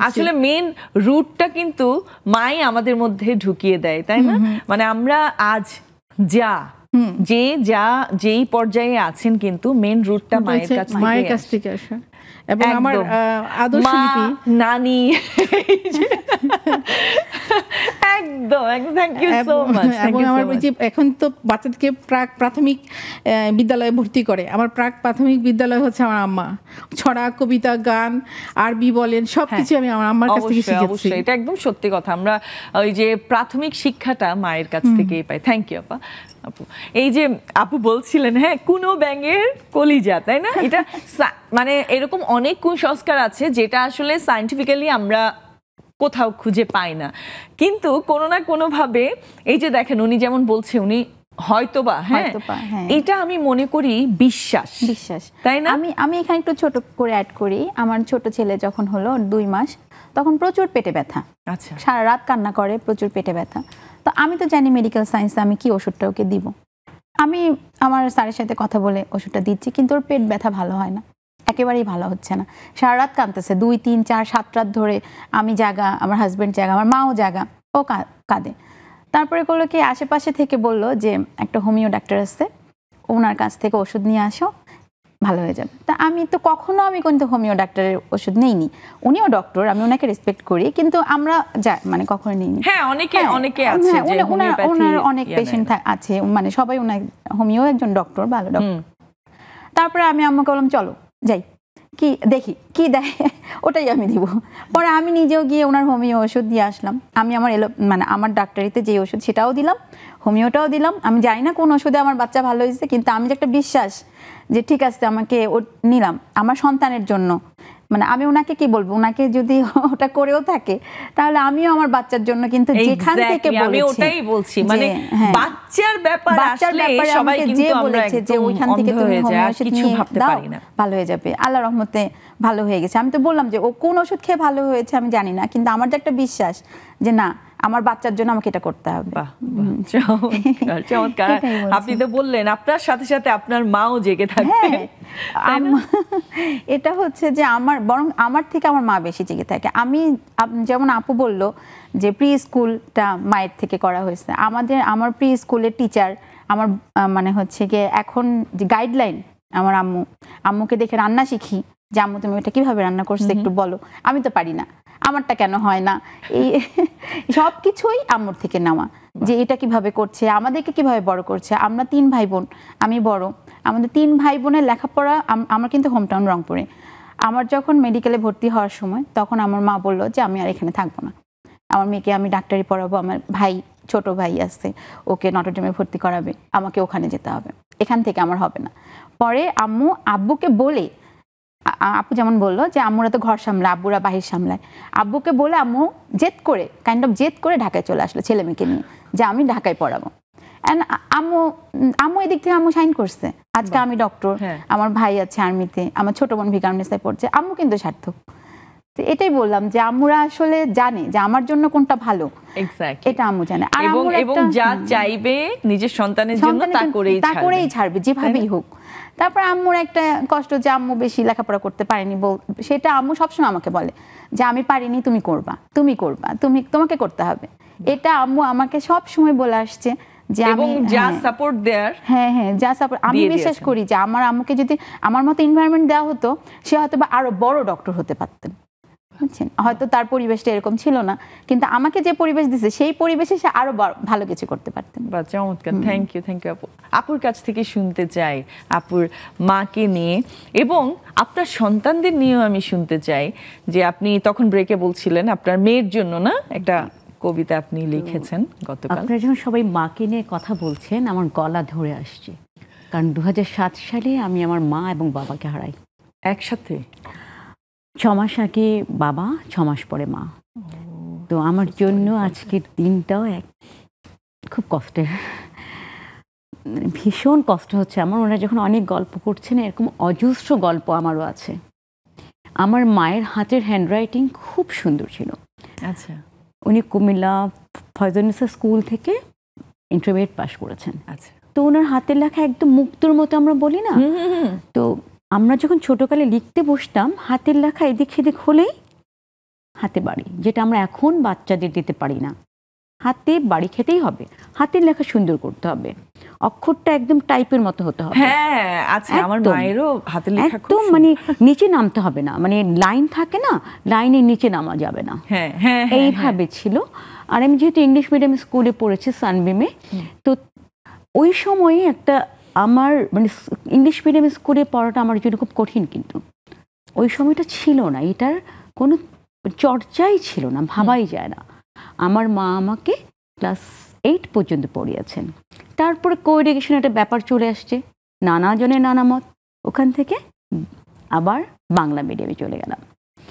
আসলে মেন রুটটা কিন্তু মাই আমাদের মধ্যে ঢুকিয়ে দেয়, তাই না? মানে আমরা আজ যেই পর্যায়ে আছেন কিন্তু মেন রুটটা মায়ের কাছ থেকে আসে। এবং আমার আদর্শ লিপি নানি একদম থ্যাংক ইউ সো মাচ। এবং আমার যে এখন তো বাচ্চাদেরকে প্রাথমিক বিদ্যালয়ে ভর্তি করে, আমার প্রাথমিক বিদ্যালয় হচ্ছে আমার আম্মা। ছড়া, কবিতা, গান, আরবি বলেন সবকিছু আমি আমার আম্মার কাছ থেকে শিখেছি। এটা একদম সত্যি কথা, আমরা ওই যে প্রাথমিক শিক্ষাটা মায়ের কাছ থেকেই পাই। থ্যাংক ইউ আপা। আপু এই যে আপু বলছিলেন হ্যাঁ কোনো ব্যাঙের কলিজা, তাই না? এটা মানে এরকম অনেক কুসংস্কার আছে যেটা আসলে সায়েন্টিফিক্যালি আমরা কোথাও খুঁজে পাই না, কিন্তু কোনো না কোনো ভাবে এই যে দেখেন উনি যেমন বলছে উনি হয়তোবা হ্যাঁ এটা আমি মনে করি বিশ্বাস, তাই না? আমি এখানে একটু ছোট করে অ্যাড করি। আমার ছোট ছেলে যখন হলো 2 মাস, তখন প্রচুর পেটে ব্যথা, আচ্ছা সারা রাত কান্না করে, প্রচুর পেটে ব্যথা। তো আমি তো জানি মেডিকেল সায়েন্সে আমি কি ওষুধটা ওকে দিব, আমি আমার স্যারের সাথে কথা বলে ওষুধটা দিচ্ছি, কিন্তু ওর পেট ব্যথা ভালো হয় না, একেবারেই ভালো হচ্ছে না। সারা রাত কাঁদতেছে, 2, 3, 4, 7 রাত ধরে। আমি জাগা, আমার হাজব্যান্ড জাগা, আমার মাও জাগা, ও কাঁদে। তারপরে করলো কি আশেপাশে থেকে বলল যে একটা হোমিও ডাক্তার আছে, ওনার কাছ থেকে ওষুধ নিয়ে আসো, ভালো হয়ে যাবে। তা আমি তো কখনো কিন্তু হোমিও ডাক্তারের ওষুধ নেইনি, উনিও ডক্টর, আমি ওনাকে রেসপেক্ট করি, কিন্তু আমরা মানে কখনো নিইনি। হ্যাঁ অনেকে আছে যে ওনার অনেক পেশেন্ট আছে, মানে সবাই ওনার হোমিও একজন ডক্টর, ভালো ডক্টর। তারপরে আমি আম্মাকে বললাম চলো যাই, কি দেখি কি দেয় ওটাই আমি দিব। পরে আমি নিজেও গিয়ে ওনার হোমিও ওষুধ দিয়ে আসলাম। আমি আমার মানে আমার ডাক্তারিতে যে ওষুধ সেটাও দিলাম, হোমিওটাও দিলাম। আমি জানি না কোন ওষুধে আমার বাচ্চা ভালো হয়েছে, কিন্তু আমি যে একটা বিশ্বাস যে ঠিক আছে আমাকে নিলাম আমার সন্তানের জন্য। মানে আমি ওনাকে কি বলবো, ওনাকে যদি ওটা করেও থাকে তাহলে আমিও আমার বাচ্চার জন্য কিন্তু যেখান থেকে আমি ওটাই বলছি, মানে বাচ্চার ব্যাপার আসলে সবাই কিন্তু আমরা যে ওইখান থেকে তুমি হোমিও ওষুধ নিয়ে দাও ভালো হয়ে যাবে, আল্লাহর রহমতে ভালো হয়ে গেছে। আমি তো বললাম যে ও কোন ওষুধ খেয়ে ভালো হয়েছে আমি জানি না, কিন্তু আমার যে একটা বিশ্বাস যে না আমার বাচ্চার জন্য আমাকে এটা করতে হবে। চমৎকার। আপনি তো বললেন আপনার সাথে সাথে আপনার মাও জেগে থাকে। এটা হচ্ছে যে বরং আমার থেকে আমার মা বেশি জেগে থাকে। আমি যেমন আপু বলল যে প্রি স্কুলটা মায়ের থেকে করা হয়েছে, আমার প্রি স্কুলের টিচার আমার মানে হচ্ছে গিয়ে এখন যে গাইডলাইন আমার আম্মুকে দেখে রান্না শিখি যে আম্মু তুমি এটা কিভাবে রান্না করছো একটু বলো, আমি তো পারি না, আমারটা কেন হয় না, এই সব কিছুই আম্মুর থেকে নেওয়া, যে এটা কিভাবে করছে, আমাদেরকে কিভাবে বড় করছে। আমরা 3 ভাই বোন, আমি বড়, আমাদের 3 ভাই বোনের লেখাপড়া, আমার কিন্তু হোমটাউন রংপুরে। আমার যখন মেডিকেলে ভর্তি হওয়ার সময় তখন আমার মা বললো যে আমি আর এখানে থাকবো না, আমার মেয়েকে আমি ডাক্তারি পড়াবো, আমার ছোট ভাই আছে ওকে নটরডেমে ভর্তি করাবে, আমাকে ওখানে যেতে হবে, এখান থেকে আমার হবে না। পরে আব্বুকে বলে, আপু যেমন বললো যে আম্মুরা তো ঘর সামলায়, আব্বুরা বাহির সামলায়, আব্বুকে বলে আম্মু জেদ করে ঢাকায় চলে আসলো ছেলে মেয়েকে নিয়ে, যে আমি ঢাকায় পড়াবো। আম্মু এদিক থেকে আম্মু সাইন করছে, আজকে আমি ডক্টর, আমার ভাই আছে আর্মিতে, আমার ছোট বোন ভিকারুননিসায় পড়ছে, আম্মু কিন্তু সার্থক। এটাই বললাম যে আম্মুরা আসলে জানে যে আমার জন্য কোনটা ভালো, এটা আম্মু জানে। এবং যা চাইবে নিজের সন্তানের জন্য তা করেই ছাড়বে যেভাবেই হোক। তারপর আম্মুর একটা কষ্ট যে আম্মু বেশি লেখাপড়া করতে পারেনি, সেটা আম্মু সবসময় আমাকে বলে যে আমি পারিনি, তুমি করবা, তোমাকে করতে হবে। এটা আম্মু আমাকে সব সময় বলে আসছে যে আমি যা সাপোর্ট দেয়ার, যা সাপোর্ট, আমি বিশ্বাস করি যে আমার আম্মুকে যদি আমার মতো এনভায়রনমেন্ট দেওয়া হতো সে হয়তো বা আরো বড় ডক্টর হতে পারতেন, বুঝছেন? হয়তো তার পরিবেশটা এরকম ছিল না, কিন্তু আমাকে যে পরিবেশ দিছে সেই পরিবেশে সে আরো ভালো কিছু করতে পারতেন। চমৎকার, থ্যাংক ইউ আপু। আপুর কাছ থেকে শুনতে চাই আপুর মাকে নিয়ে এবং আপনার সন্তানদের নিয়েও আমি শুনতে চাই, যে আপনি তখন ব্রেকে বলছিলেন আপনার মেয়ের জন্য না একটা কবিতা আপনি লিখেছেন গতকাল। আপনারা যখন সবাই মাকে নিয়ে কথা বলছেন আমার গলা ধরে আসছে, কারণ 2007 সালে আমি আমার মা এবং বাবাকে হারাই একসাথে। 6 মাস আগে বাবা, 6 মাস পরে মা। তো আমার জন্য আজকের দিনটাও খুব কষ্টের। ভীষণ কষ্ট হচ্ছে আমার। ওনারা যখন অনেক গল্প করছেন, এরকম অজস্র গল্প আমারও আছে। আমার মায়ের হাতের হ্যান্ডরাইটিং খুব সুন্দর ছিল। আচ্ছা, উনি কুমিল্লা ফয়জুন্নেসা স্কুল থেকে ইন্টারমিডিয়েট পাশ করেছেন। আচ্ছা। তো ওনার হাতের লেখা একদম মুক্তোর মতো আমরা বলি না, তো আমরা যখন ছোটকালে লিখতে বসতাম, হাতের লেখা এদিক সেদিক হলেই হাতে বাড়ি, যেটা আমরা এখন বাচ্চাদের দিতে পারি না। হাতে বাড়ি খেতেই হবে, হাতের লেখা সুন্দর করতে হবে, অক্ষরটা একদম টাইপের মতো হতে হবে। হ্যাঁ, আচ্ছা, আমার একদম। মায়েরও হাতের লেখা খুব একদম মানে নিচে নামতে হবে না, মানে লাইন থাকে না, লাইনের নিচে নামা যাবে না, হ্যাঁ হ্যাঁ এইভাবে ছিল। আর আমি যেহেতু ইংলিশ মিডিয়াম স্কুলে পড়েছি সানবিমে, তো ওই সময়ে একটা আমার মানে ইংলিশ মিডিয়াম স্কুলে পড়াটা আমার জন্য খুব কঠিন, কিন্তু ওই সময়টা ছিল না, এটার কোনো চর্চাই ছিল না, ভাবাই যায় না। আমার মা আমাকে ক্লাস 8 পর্যন্ত পড়িয়েছেন। তারপরে কোএডুকেশন একটা ব্যাপার চলে আসছে, নানা জনের নানা মত, ওখান থেকে আবার বাংলা মিডিয়ামে চলে গেলাম।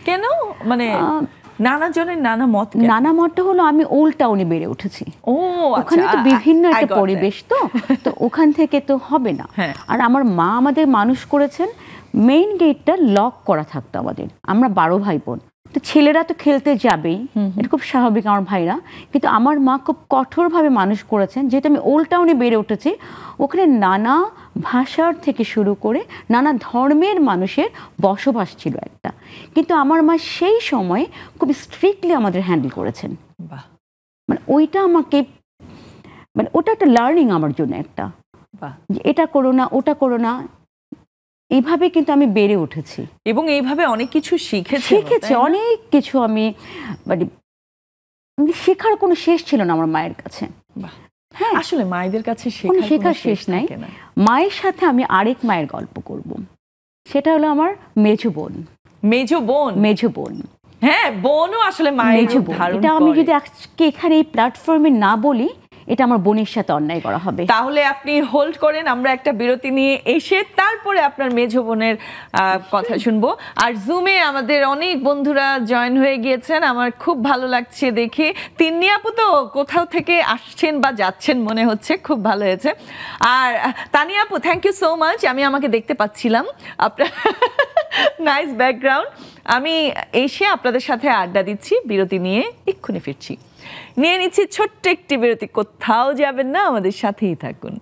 কেন, মানে নানা জনের নানা মত? নানা মতটা হলো আমি ওল্ড টাউনে বেড়ে উঠেছি, ও ওখানে তো বিভিন্ন একটা পরিবেশ, তো ওখান থেকে তো হবে না। আর আমার মা আমাদের মানুষ করেছেন, মেইন গেটটা লক করা থাকতো আমাদের, আমরা 12 ভাই বোন, তো ছেলেরা তো খেলতে যাবেই, এটা খুব স্বাভাবিক আমার ভাইরা, কিন্তু আমার মা খুব কঠোরভাবে মানুষ করেছেন। যেহেতু আমি ওল্ড টাউনে বেড়ে উঠেছি, ওখানে নানা ভাষার থেকে শুরু করে নানা ধর্মের মানুষের বসবাস ছিল একটা, কিন্তু আমার মা সেই সময় খুব স্ট্রিক্টলি আমাদের হ্যান্ডেল করেছেন। মানে ওইটা আমাকে, মানে ওটা একটা লার্নিং আমার জন্য একটা, যে এটা করো না, ওটা করো না, এইভাবে কিন্তু আমি বেড়ে উঠেছি এবং এইভাবে অনেক কিছু শিখেছি, অনেক কিছু আমি মানে শেখার কোনো শেষ ছিল না আমার মায়ের কাছে। হ্যাঁ, আসলে মায়েদের কাছে শেখার শেষ নাই। মায়ের সাথে আমি আরেক মায়ের গল্প করব, সেটা হলো আমার মেজো বোন। মেজো বোন, হ্যাঁ, বোনও আসলে মায়ের রূপ ধারণ করে। এটা আমি যদি আজকে এখানে এই প্ল্যাটফর্মে না বলি, এটা আমার বোনের সাথে অন্যায় করা হবে। তাহলে আপনি হোল্ড করেন, আমরা একটা বিরতি নিয়ে এসে তারপরে আপনার মেজো বোনের কথা শুনবো। আর জুমে আমাদের অনেক বন্ধুরা জয়েন হয়ে গিয়েছেন, আমার খুব ভালো লাগছে দেখে। তিন্নি আপু তো কোথাও থেকে আসছেন বা যাচ্ছেন মনে হচ্ছে, খুব ভালো হয়েছে। আর তানিয়া আপু, থ্যাংক ইউ সো মাচ, আমি আমাকে দেখতে পাচ্ছিলাম, আপনার নাইস ব্যাকগ্রাউন্ড। আমি এসে আপনাদের সাথে আড্ডা দিচ্ছি, বিরতি নিয়ে এক্ষুনি ফিরছি। নিয়ে নিচ্ছি ছোট্ট একটি বিরতি, কোথাও যাবেন না, আমাদের সাথেই থাকুন।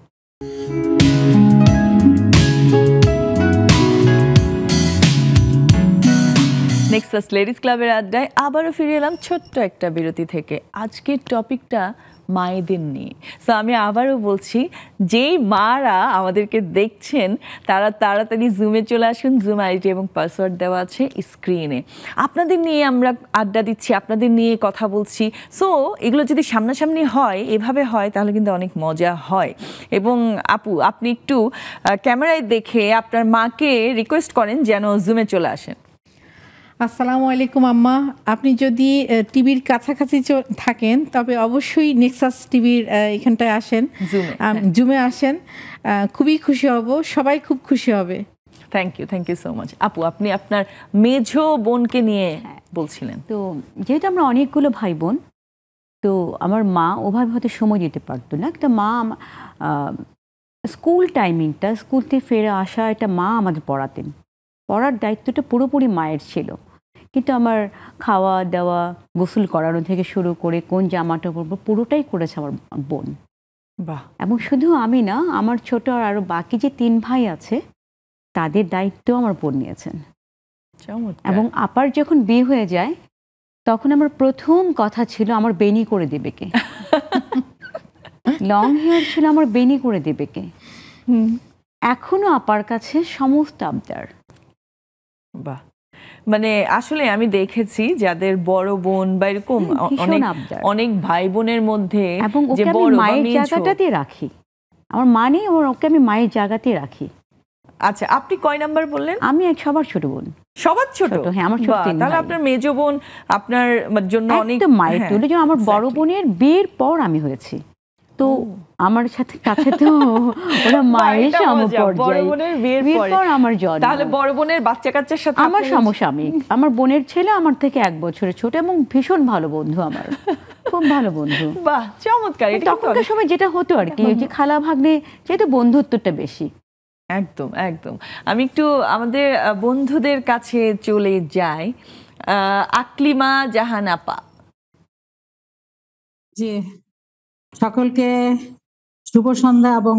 নেক্সাস লেডিস ক্লাবের আড্ডায় আবারও ফিরে এলাম ছোট্ট একটা বিরতি থেকে। আজকের টপিকটা মায়েদের নিয়ে। সো আমি আবারও বলছি, যেই মারা আমাদেরকে দেখছেন তারা তাড়াতাড়ি জুমে চলে আসুন, জুম আইডি এবং পাসওয়ার্ড দেওয়া আছে স্ক্রিনে। আপনাদের নিয়ে আমরা আড্ডা দিচ্ছি, আপনাদের নিয়ে কথা বলছি। সো এগুলো যদি সামনাসামনি হয়, এভাবে হয়, তাহলে কিন্তু অনেক মজা হয়। এবং আপু, আপনি একটু ক্যামেরায় দেখে আপনার মাকে রিকোয়েস্ট করেন যেন জুমে চলে আসেন। আসসালামু আলাইকুম আম্মা, আপনি যদি টিভির কাছাকাছি থাকেন তবে অবশ্যই নেক্সাস টিভির এখানটায় আসেন, জুমে আসেন, খুবই খুশি হব, সবাই খুব খুশি হবে। Thank you so much. আপু, আপনি আপনার মেজো বোনকে নিয়ে বলছিলেন। তো যেহেতু আমরা অনেকগুলো ভাই বোন, তো আমার মা ওভাবে হয়তো সময় দিতে পারতো না। একটা মা স্কুল টাইমিংটা, স্কুল থেকে ফেরে আসা, এটা মা আমাদের পড়াতেন, পড়ার দায়িত্বটা পুরোপুরি মায়ের ছিল। কিন্তু আমার খাওয়া দাওয়া, গোসল করানো থেকে শুরু করে কোন জামাটা পরবো, পুরোটাই করেছে আমার বোন। বাহ। এবং শুধু আমি না, আমার ছোট আর আরো বাকি যে 3 ভাই আছে, তাদের দায়িত্ব আমার বোন নিয়েছেন। এবং আপার যখন বিয়ে হয়ে যায়, তখন আমার প্রথম কথা ছিল আমার বেনি করে দেবে কে। লং হেয়ার ছিল, আমার বেনি করে দেবে কে। এখনো আপার কাছে সমস্ত আবদার। বাহ, মানে আসলে আমি দেখেছি যাদের বড় বোন বা এরকম অনেক ভাই বোনের মধ্যে, এবং ওকে আমি মায়ের জায়গাটাতে রাখি, আমার মা নেই, ওকে আমি মায়ের জায়গাতে রাখি। আচ্ছা, আপনি কয় নাম্বার বললেন? আমি সবার ছোট বোন। সবার ছোট? হ্যাঁ, আমার ছোট। তাহলে আপনার মেজো বোন আপনার জন্য অনেক মায়ের তুলে। যেমন আমার বড় বোনের বিয়ের পর আমি হয়েছি, তো আমার সাথে কাছে তো ওরা মায়ের সমপর্যায়ে। বিয়ের পর আমার জন্ম। তাহলে বড় বোনের বাচ্চা কাচ্চার সাথে আমার সমসাময়িক। আমার বোনের ছেলে আমার থেকে 1 বছরের ছোট এবং ভীষণ ভালো বন্ধু আমার। খুব ভালো বন্ধু। বাহ, চমৎকার। এটা কিন্তু তখনকার সময় যেটা হতো আর কি, ওই যে খালা ভাগ্নে যেহেতু বন্ধুত্বটা বেশি। একদম একদম। আমি একটু আমাদের বন্ধুদের কাছে চলে যাই। আকলিমা জাহান আপা। জি, সকলকে শুভ সন্ধ্যা এবং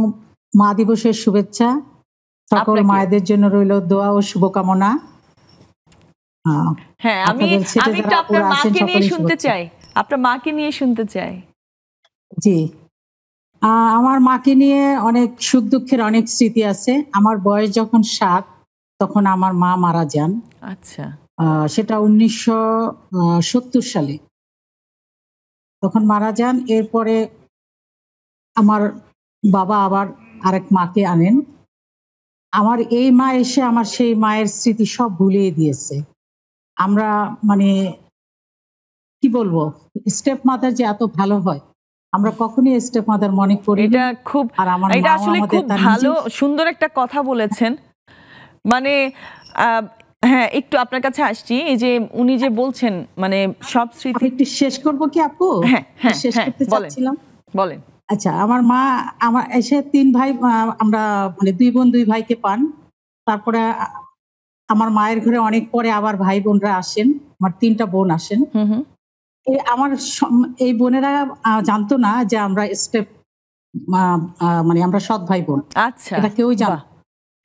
মা দিবসের শুভেচ্ছা। সকল আপনাকেও। মায়েদের জন্য রইল দোয়া ও শুভকামনা। হ্যাঁ, আমি আপনাদের ছেলে আমি একটু যারা আপনার আপুরা আছেন মাকে নিয়ে সকলেই শুনতে শুভেচ্ছা। চাই। আপনার মাকে নিয়ে শুনতে চাই। জি, আমার মাকে নিয়ে অনেক সুখ দুঃখের অনেক স্মৃতি আছে। আমার বয়স যখন 7 তখন আমার মা মারা যান। আচ্ছা। সেটা 1970 সালে তখন মারা যান। এরপরে আমার বাবা আবার আরেক মাকে আনেন। আমার এই মা এসে আমার সেই মায়ের স্মৃতি সব ভুলিয়ে দিয়েছে। আমরা মানে কি বলবো, স্টেপ মাদার যে এত ভালো হয় আমরা কখনোই স্টেপ মাদার মনে করি। এটা খুব, আর আমার এটা মা আসলে আমাদের খুব তার ভালো নিজের সুন্দর একটা কথা বলেছেন। মানে হ্যাঁ, একটু আপনার কাছে আসছি। এই যে উনি যে বলছেন মানে সব আমি স্মৃতি। একটু শেষ করব কি আপু? হ্যাঁ হ্যাঁ শেষ হ্যাঁ, করতে বলেন চাচ্ছিলাম। বলেন। আচ্ছা, আমার মা আমার এসে 3 ভাই, আমরা মানে 2 বোন 2 ভাইকে পান। তারপরে আমার মায়ের ঘরে অনেক পরে আবার ভাই বোনরা আসেন। আমার 3টা বোন আসেন। হুম হুম। আমার এই বোনেরা জানতো না যে আমরা স্টেপ মানে আমরা সৎ ভাই বোন। আচ্ছা, এটা কেউই জানত বাহ।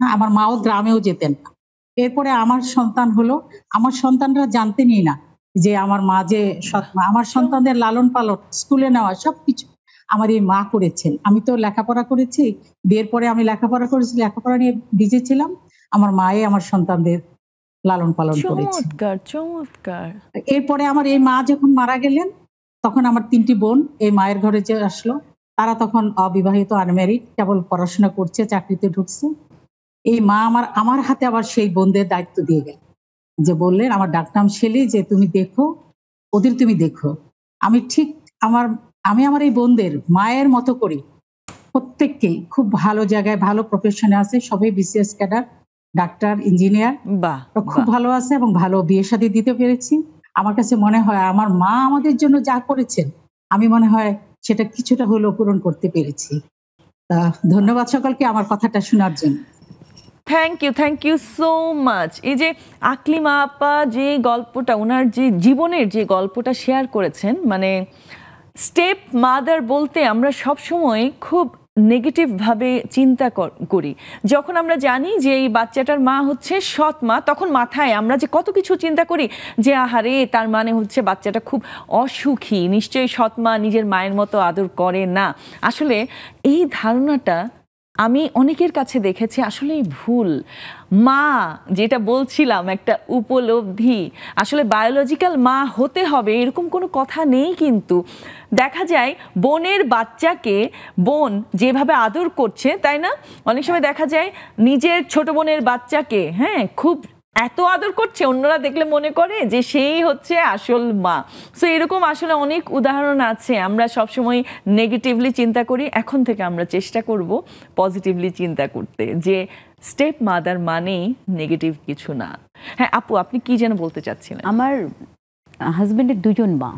না। আমার মাও গ্রামেও যেতেন না। এরপরে আমার সন্তান হলো, আমার সন্তানরা জানতেনই না যে আমার মা যে সৎ মা। আমার সন্তানদের লালন পালন, স্কুলে নেওয়া সবকিছু আমার এই মা করেছেন। আমি তো লেখাপড়া করেছি, বিয়ের পরে আমি লেখাপড়া করেছি, লেখাপড়া নিয়ে বিজি ছিলাম। আমার মায়ে আমার সন্তানদের লালন পালন করেছে। চমৎকার চমৎকার। এরপরে আমার এই মা যখন মারা গেলেন তখন আমার 3টি বোন এই মায়ের ঘরে যে আসলো, তারা তখন অবিবাহিত, আনম্যারিড, কেবল পড়াশোনা করছে, চাকরিতে ঢুকছে। এই মা আমার হাতে আবার সেই বোনদের দায়িত্ব দিয়ে গেল, যে বললেন আমার ডাকনাম শেলি, যে তুমি দেখো, ওদের তুমি দেখো। আমি ঠিক আমি আমার এই বোনদের মায়ের মতো করি, প্রত্যেককেই খুব ভালো জায়গায় ভালো প্রফেশনে আছে, সবাই বিসিএস ক্যাডার, ডাক্তার, ইঞ্জিনিয়ার, বাহ, খুব ভালো আছে এবং ভালো বিয়ে শাদী দিতে পেরেছি। আমার কাছে মনে হয় আমার মা আমাদের জন্য যা করেছেন আমি মনে হয় সেটা কিছুটা হলেও পূরণ করতে পেরেছি। ধন্যবাদ সকলকে আমার কথাটা শোনার জন্য। Thank you so much. এই যে আকলিমা আপা যে গল্পটা, ওনার যে জীবনের যে গল্পটা শেয়ার করেছেন, মানে স্টেপ মাদার বলতে আমরা সবসময় খুব নেগেটিভভাবে চিন্তা করি। যখন আমরা জানি যে এই বাচ্চাটার মা হচ্ছে সৎ মা, তখন মাথায় আমরা যে কত কিছু চিন্তা করি, যে আহারে তার মানে হচ্ছে বাচ্চাটা খুব অসুখী, নিশ্চয়ই সৎ মা নিজের মায়ের মতো আদর করে না। আসলে এই ধারণাটা আমি অনেকের কাছে দেখেছি আসলেই ভুল। মা যেটা বলছিলাম একটা উপলব্ধি, আসলে বায়োলজিক্যাল মা হতে হবে এরকম কোনো কথা নেই। কিন্তু দেখা যায় বোনের বাচ্চাকে বোন যেভাবে আদর করছে, তাই না? অনেক সময় দেখা যায় নিজের ছোট বোনের বাচ্চাকে খুব এত আদর করছে, অন্যরা দেখলে মনে করে যে সেই হচ্ছে আসল মা। সো এরকম আসলে অনেক উদাহরণ আছে। আমরা সবসময় নেগেটিভলি চিন্তা করি, এখন থেকে আমরা চেষ্টা করব পজিটিভলি চিন্তা করতে, যে স্টেপ মাদার মানেই নেগেটিভ কিছু না। হ্যাঁ আপু, আপনি কি যেন বলতে চাচ্ছিলেন? আমার হাজবেন্ডের 2 জন মা।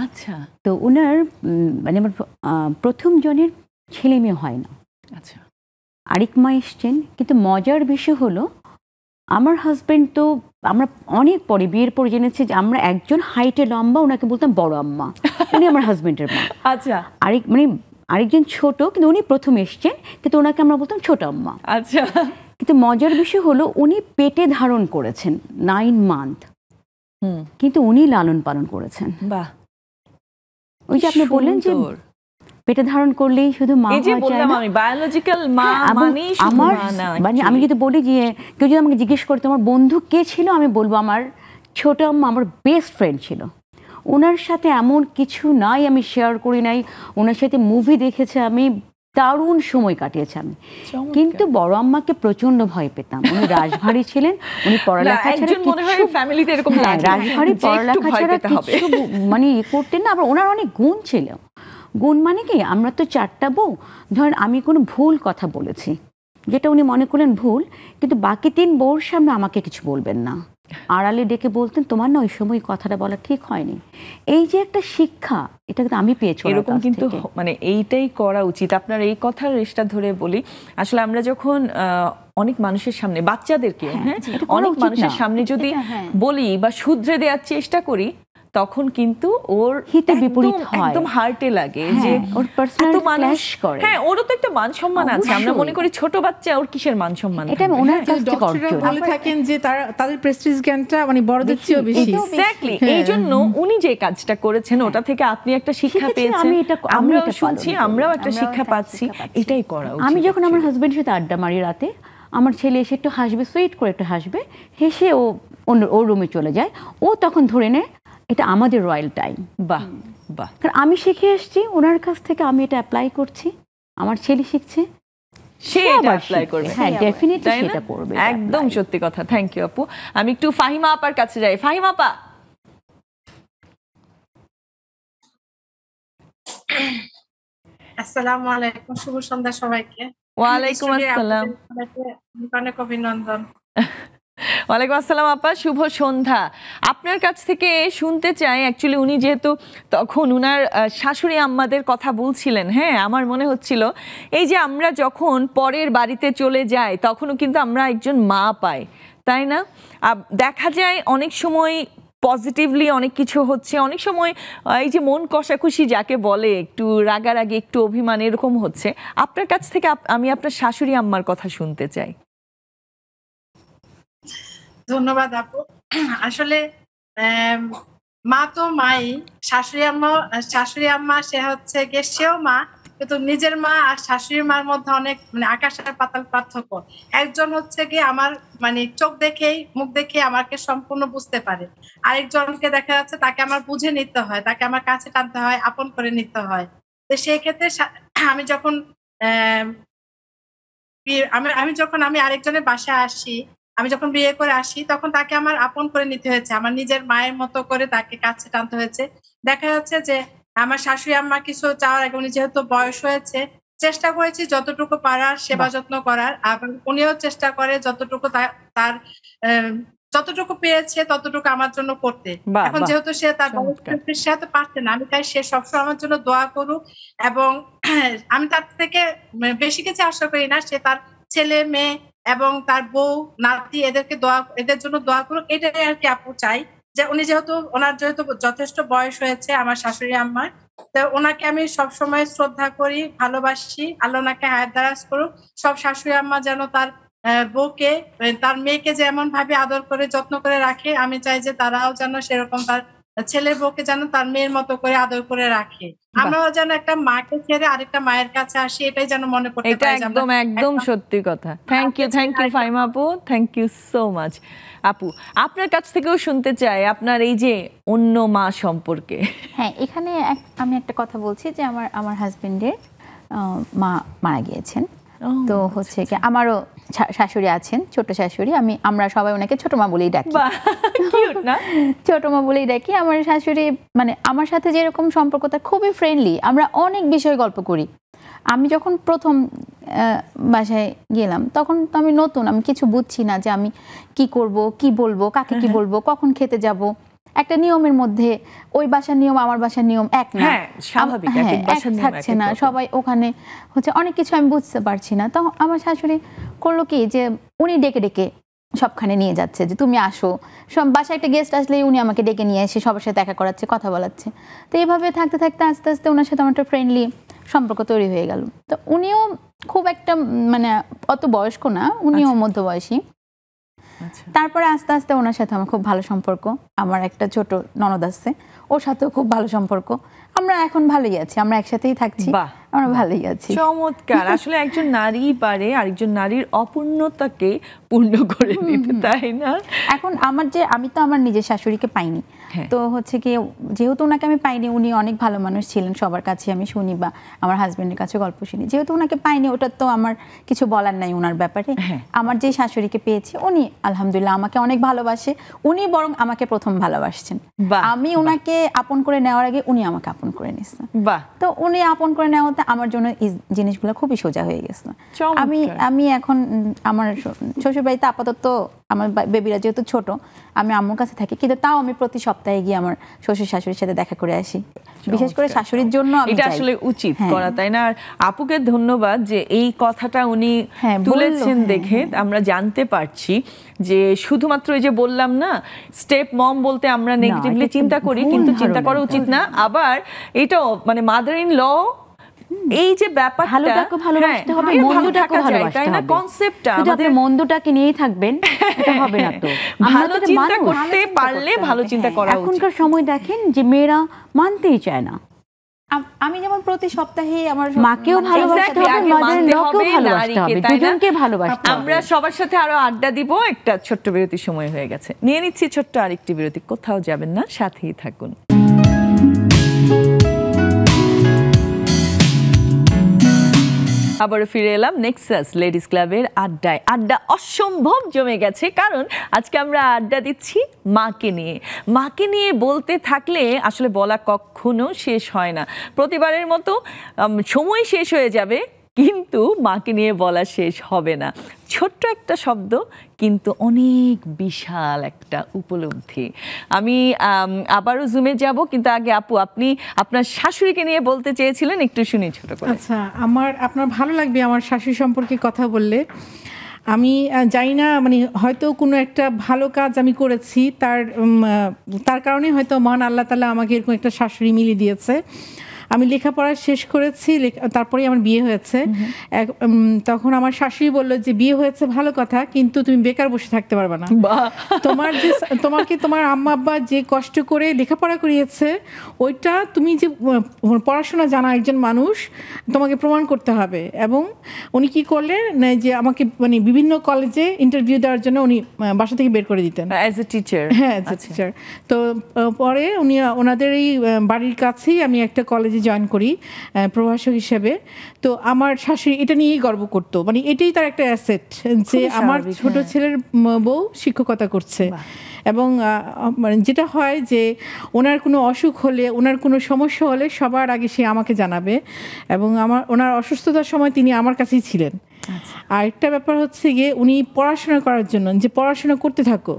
আচ্ছা। তো ওনার মানে আমার প্রথম জনের ছেলে মেয়ে হয় না। আচ্ছা। আরেক মা এসছেন, কিন্তু মজার বিষয় হলো আমার হাজবেন্ড তো আমরা অনেক পরে বিয়ের পরে জেনেছি যে আমরা একজন হাইটে লম্বা, ওনাকে বলতাম বড় আম্মা, উনি আমার হাজবেন্ডের মা। আচ্ছা। আরেকজন ছোট, কিন্তু উনি প্রথম এসছেন, কিন্তু ওনাকে আমরা বলতাম ছোট আম্মা। আচ্ছা। কিন্তু মজার বিষয় হলো উনি পেটে ধারণ করেছেন 9 মান্থ, কিন্তু উনি লালন পালন করেছেন। বাহ, ওই যে আপনি বললেন যে পেটে ধারণ করলেই শুধু মা এই যে হওয়া যায় বললাম না। আমি বায়োলজিক্যাল মা মানেই শুধু আমার মা না। মানে আমি যদি বলি যে কেউ যদি আমাকে জিজ্ঞেস করে তোমার বন্ধু কে ছিল, আমি বলবো আমার ছোট আম্মা আমার বেস্ট ফ্রেন্ড ছিল। ওনার সাথে এমন কিছু নাই আমি শেয়ার করি নাই, ওনার সাথে মুভি দেখেছে আমি, দারুণ সময় কাটিয়েছে আমি। কিন্তু বড় আম্মাকে প্রচন্ড ভয় পেতাম। উনি রাজভারী ছিলেন, উনি পড়ালেখা ছাড়া রাজভারী পড়ালেখা ছাড়া কিছু মানে করতেন না। আবার ওনার অনেক গুণ ছিল। গুণ মানে কি, আমরা তো 4টা বউ, ধরেন আমি কোনো ভুল কথা বলেছি যেটা উনি মনে করলেন ভুল, কিন্তু বাকি 3 বউর সামনে আমাকে কিছু বলবেন না। আড়ালে ডেকে বলতেন তোমার না ওই সময় কথাটা বলা ঠিক হয়নি। এই যে একটা শিক্ষা, এটা কিন্তু আমি পেয়েছি এরকম কিন্তু মানে এইটাই করা উচিত। আপনার এই কথার রেশটা ধরে বলি, আসলে আমরা যখন অনেক মানুষের সামনে, বাচ্চাদেরকে অনেক মানুষের সামনে যদি বলি বা শুধরে দেওয়ার চেষ্টা করি, তখন কিন্তু ওর হিতে বিপরীত হয়, একদম হার্টে লাগে যে ওর পার্সোনাল ক্ল্যাশ করে। হ্যাঁ, ওরও তো একটা মান সম্মান আছে। আমরা মনে করি ছোট বাচ্চা, ওর কিসের মান সম্মান? এটা ওনার কাছ থেকে ডক্টররা বলে থাকেন যে তাদের প্রেস্টিজ জ্ঞানটা মানে বড়দের চেয়েও বেশি। এক্স্যাক্টলি, এই জন্য উনি যে কাজটা করেছেন ওটা থেকে আপনি একটা শিক্ষা পেয়েছেন, আমরাও শুনছি, আমরাও একটা শিক্ষা পাচ্ছি, এটাই করা উচিত। আমি যখন আমার হাজবেন্ডের সাথে আড্ডা মারি রাতে, আমার ছেলে এসে একটু হাসবে, সুইট করে একটু হাসবে, হেসে ও ওর রুমে চলে যায়। ও তখন ধরে নেয় এটা আমাদের রয়্যাল টাইম। বাহ বাহ, কারণ আমি শিখে এসেছি ওনার কাছ থেকে, আমি এটা অ্যাপ্লাই করছি, আমার ছেলে শিখছে, সে এটা অ্যাপ্লাই করবে। হ্যাঁ, ডেফিনেটলি সেটা করবে। একদম সত্যি কথা। থ্যাংক ইউ আপু। আমি একটু ফাহিমা আপার কাছে যাই। ফাহিমা আপা, আসসালামু আলাইকুম, শুভ সন্ধ্যা সবাইকে। ওয়ালাইকুম আসসালাম। অনেক অভিনন্দন। ওয়ালাইকুম আসসালাম আপা, শুভ সন্ধ্যা। আপনার কাছ থেকে শুনতে চাই, অ্যাকচুয়ালি উনি যেহেতু তখন উনার শাশুড়ি আম্মাদের কথা বলছিলেন, হ্যাঁ, আমার মনে হচ্ছিল এই যে আমরা যখন পরের বাড়িতে চলে যাই তখনও কিন্তু আমরা একজন মা পাই, তাই না? দেখা যায় অনেক সময় পজিটিভলি অনেক কিছু হচ্ছে, অনেক সময় এই যে মন কষাকষি যাকে বলে, একটু রাগারাগি, একটু অভিমান, এরকম হচ্ছে। আপনার কাছ থেকে আমি আপনার শাশুড়ি আম্মার কথা শুনতে চাই। ধন্যবাদ আপু। আসলে মা তো মাই, শাশুড়ি আম্মা সে হচ্ছে গিয়ে সেও মা, কিন্তু নিজের মা আর শাশুড়ি মার মধ্যে অনেক মানে আকাশ আর পাতাল পার্থক্য। একজন হচ্ছে গিয়ে আমার মানে চোখ দেখেই, মুখ দেখে আমাকে সম্পূর্ণ বুঝতে পারে, আরেকজনকে দেখা যাচ্ছে তাকে আমার বুঝে নিতে হয়, তাকে আমার কাছে টানতে হয়, আপন করে নিতে হয়। তো সেই ক্ষেত্রে আমি যখন আমি আরেকজনের বাসায় আসি, আমি যখন বিয়ে করে আসি, তখন তাকে আমার আপন করে নিতে হয়েছে, আমার নিজের মায়ের মতো করে তাকে কাছে টানতে হয়েছে। দেখা যাচ্ছে যে আমার শাশুড়ি আম্মা কিছু চাওয়ার আগে, উনি যেহেতু বয়স হয়েছে, চেষ্টা করেছি যতটুকু পারার সেবা যত্ন করার, আর উনিও চেষ্টা করে যতটুকু তার যতটুকু পেরেছে ততটুকু আমার জন্য করতে। এখন যেহেতু সে তার সে তো পারছে না, আমি তাই সে সবসময় আমার জন্য দোয়া করুক, এবং আমি তার থেকে বেশি কিছু আশা করি না। সে তার ছেলে মেয়ে এবং তার বউ নাতি এদের জন্য দোয়া করুক, এটাই আর কি আপু চাই। যে উনি ওনার যেহেতু যথেষ্ট বয়স হয়েছে আমার শাশুড়ি আম্মার, তো ওনাকে আমি সবসময় শ্রদ্ধা করি, ভালোবাসি। আল্লাহ ওনাকে হায়াত দারাজ করুক। সব শাশুড়ি আম্মা যেন তার বউকে, তার মেয়েকে যেমন ভাবে আদর করে যত্ন করে রাখে, আমি চাই যে তারাও যেন সেরকম তার ছেলের বউকে যেন তার মেয়ের মতো করে আদর করে রাখে। আমরাও যেন একটা মাকে ছেড়ে আরেকটা মায়ের কাছে আসি, এটাই যেন মনে করতে পারি। এটা একদম একদম সত্যি কথা। থ্যাংক ইউ ফাহিমা আপু, থ্যাংক ইউ সো মাচ। আপু, আপনার কাছ থেকেও শুনতে চাই আপনার এই যে অন্য মা সম্পর্কে। হ্যাঁ, এখানে আমি একটা কথা বলছি যে আমার হাজবেন্ডের মা মারা গিয়েছেন। তো হচ্ছে কি, আমারও শাশুড়ি আছেন, ছোট শাশুড়ি। আমরা সবাই ওনাকে ছোট মা বলেই ডাকি। ছোট মা বলেই ডাকি। আমার শাশুড়ি মানে আমার সাথে যেরকম সম্পর্ক, তার খুবই ফ্রেন্ডলি। আমরা অনেক বিষয়ে গল্প করি। আমি যখন প্রথম বাসায় গেলাম, তখন তো আমি নতুন, আমি কিছু বুঝছি না যে আমি কি করব, কি বলবো, কাকে কি বলবো, কখন খেতে যাব। একটা নিয়মের মধ্যে, ওই বাসার নিয়ম আমার বাসার নিয়ম এক না, স্বাভাবিক, এক থাকছে না। সবাই ওখানে হচ্ছে অনেক কিছু আমি বুঝতে পারছি না। তো আমার শাশুড়ি করলো কি, যে উনি ডেকে ডেকে সবখানে নিয়ে যাচ্ছে, যে তুমি আসো। সব বাসায় একটা গেস্ট আসলেই উনি আমাকে ডেকে নিয়ে এসে সবার সাথে দেখা করাচ্ছে, কথা বলাচ্ছে। তো এইভাবে থাকতে থাকতে আস্তে আস্তে ওনার সাথে আমার একটা ফ্রেন্ডলি সম্পর্ক তৈরি হয়ে গেল। তো উনিও খুব একটা মানে অত বয়স্ক না, উনিও মধ্যবয়সী। তারপরে আস্তে আস্তে ওনার সাথে আমার খুব ভালো সম্পর্ক। আমার একটা ছোট ননদ আছে, ওর সাথেও খুব ভালো সম্পর্ক। আমরা এখন ভালোই আছি, আমরা একসাথেই থাকছি, আমরা ভালোই আছি। চমৎকার। আসলে একজন নারী পারে আরেকজন নারীর অপূর্ণতাকে পূর্ণ করে দিতে, তাই না? এখন আমি তো আমার নিজের শাশুড়িকে পাইনি, তো হচ্ছে কি, যেহেতু ওনাকে আমি পাইনি, উনি অনেক ভালো মানুষ ছিলেন, সবার কাছে আমি শুনি বা আমার হাজবেন্ডের কাছে গল্প শুনি। যেহেতু ওনাকে পাইনি, ওটা তো আমার কিছু বলার নাই ওনার ব্যাপারে। আমার যে শাশুড়িকে পেয়েছি, উনি আলহামদুলিল্লাহ আমাকে অনেক ভালোবাসে। উনি বরং আমাকে প্রথম ভালোবাসছেন। আমি ওনাকে আপন করে নেওয়ার আগে উনি আমাকে আপন করে নিচ্ছেন। তো উনি আপন করে নেওয়াতে আমার জন্য এই জিনিসগুলো খুবই সোজা হয়ে গেছে। চমৎকার। আমি এখন আমার শ্বশুর বাড়িতে আপাতত আমার বেবিরা যেহেতু ছোট, আমি আম্মুর কাছে থাকি, কিন্তু তাও আমি প্রতি সপ্তাহে গিয়ে আমার শ্বশুর শাশুড়ির সাথে দেখা করে আসি, বিশেষ করে শাশুড়ির জন্য আমি এটা যাই। আসলে উচিত হ্যাঁ। করা, তাই না? আর আপুকে ধন্যবাদ যে এই কথাটা উনি হ্যাঁ, বললো, তুলেছেন, হ্যাঁ, দেখে আমরা জানতে পারছি যে শুধুমাত্র এই যে বললাম না স্টেপ মম বলতে আমরা নেগেটিভলি এটা চিন্তা করি, ভুল কিন্তু চিন্তা ধারণা করা উচিত না। আবার এটাও মানে মাদার ইন ল এই যে ব্যাপারটা, ভালোটাকে ভালোবাসতে হবে, হ্যাঁ, ভালো মন্দটাকে থাকা যায়, ভালোবাসতে তাই না? হবে। কনসেপ্টটা শুধু আপনি মন্দটাকে নিয়েই থাকবেন এটা হবে না তো। আমরা ভালো তো চিন্তা মানুষ। করতে পারলে ভালো চিন্তা করা উচিত। এখনকার সময় দেখেন যে মেয়েরা মানতেই চায় না। আমি যেমন প্রতি সপ্তাহে আমার মাকেও মানে ভালোবাসতে Exactly, হবে, আগে মাদের মানতে লোককেও হবে, ভালোবাসতে নারীকে, হবে, তাই না? দুজনকে ভালোবাসতে হবে। আমরা সবার সাথে আরো আড্ডা দিব, একটা ছোট্ট বিরতির সময় হয়ে গেছে, নিয়ে নিচ্ছি ছোট্ট আরেকটি বিরতি। কোথাও যাবেন না, সাথেই থাকুন। আবারও ফিরে এলাম নেক্সাস লেডিস ক্লাবের আড্ডায়। আড্ডা অসম্ভব জমে গেছে, কারণ আজকে আমরা আড্ডা দিচ্ছি মাকে নিয়ে। মাকে নিয়ে বলতে থাকলে আসলে বলা কখনো শেষ হয় না। প্রতিবারের মতো সময় শেষ হয়ে যাবে, কিন্তু মাকে নিয়ে বলা শেষ হবে না। ছোট্ট একটা শব্দ, কিন্তু অনেক বিশাল একটা উপলব্ধি। আমি আবারও জুমে যাব, কিন্তু আগে আপু আপনি আপনার শাশুড়িকে নিয়ে বলতে চেয়েছিলেন, একটু শুনি ছোট করে। আচ্ছা, আপনার ভালো লাগবে আমার শাশুড়ি সম্পর্কে কথা বললে। আমি জানি না, মানে হয়তো কোনো একটা ভালো কাজ আমি করেছি, তার কারণে হয়তো মহান আল্লাহ তাআলা আমাকে এরকম একটা শাশুড়ি মিলিয়ে দিয়েছে। আমি লেখাপড়া শেষ করেছি, তারপরে আমার বিয়ে হয়েছে। তখন আমার শাশুড়ি বলল যে বিয়ে হয়েছে ভালো কথা, কিন্তু তুমি বেকার বসে থাকতে পারবে না। তোমাকে তোমার আম্মা আব্বা যে কষ্ট করে লেখাপড়া করিয়েছে, ওইটা তুমি যে পড়াশোনা জানা একজন মানুষ, তোমাকে প্রমাণ করতে হবে। এবং উনি কি করলেন যে আমাকে মানে বিভিন্ন কলেজে ইন্টারভিউ দেওয়ার জন্য উনি বাসা থেকে বের করে দিতেন অ্যাজ এ টিচার। হ্যাঁ, অ্যাজ এ টিচার। তো পরে ওনাদের এই বাড়ির কাছেই আমি একটা কলেজে জয়েন করি প্রভাষক হিসেবে। তো আমার শাশুড়ি এটা নিয়েই গর্ব করতো, মানে এটাই তার একটা অ্যাসেট যে আমার ছোট ছেলের বউ শিক্ষকতা করছে। এবং মানে যেটা হয় যে ওনার কোনো অসুখ হলে, ওনার কোনো সমস্যা হলে সবার আগে সে আমাকে জানাবে। এবং ওনার অসুস্থতার সময় তিনি আমার কাছেই ছিলেন। আর একটা ব্যাপার হচ্ছে গিয়ে উনি পড়াশোনা করার জন্য যে পড়াশোনা করতে থাকো,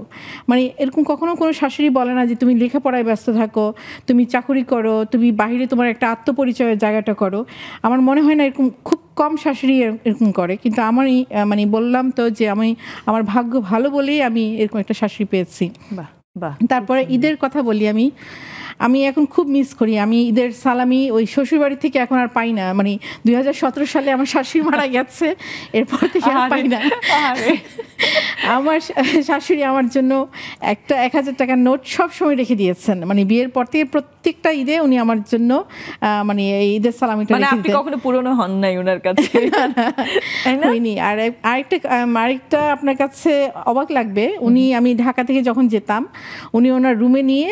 মানে এরকম কখনো কোনো শাশুড়ি বলে না যে তুমি লেখাপড়ায় ব্যস্ত থাকো, তুমি চাকুরি করো, তুমি বাইরে তোমার একটা আত্মপরিচয়ের জায়গাটা করো। আমার মনে হয় না এরকম খুব কম শাশুড়ি এরকম করে, কিন্তু আমারই মানে বললাম তো যে আমার ভাগ্য ভালো বলেই আমি এরকম একটা শাশুড়ি পেয়েছি। তারপরে ঈদের কথা বলি, আমি এখন খুব মিস করি। আমি ঈদের সালামি ওই শ্বশুরবাড়ি থেকে এখন আর পাই না। মানে 2017 সালে আমার শাশুড়ি মারা গেছে, এরপর থেকে আর পাই না। আমার শাশুড়ি আমার জন্য একটা 1000 টাকার নোট সব সময় রেখে দিয়েছেন। মানে বিয়ের পর থেকে প্রত্যেকটা ঈদে উনি আমার জন্য মানে এই ঈদের সালামিটা রেখে দিতেন। আপনি কখনো পুরনো হন নাই ওনার কাছে? হয়নি। আর আরেকটা আপনার কাছে অবাক লাগবে, আমি ঢাকা থেকে যখন যেতাম, উনি ওনার রুমে নিয়ে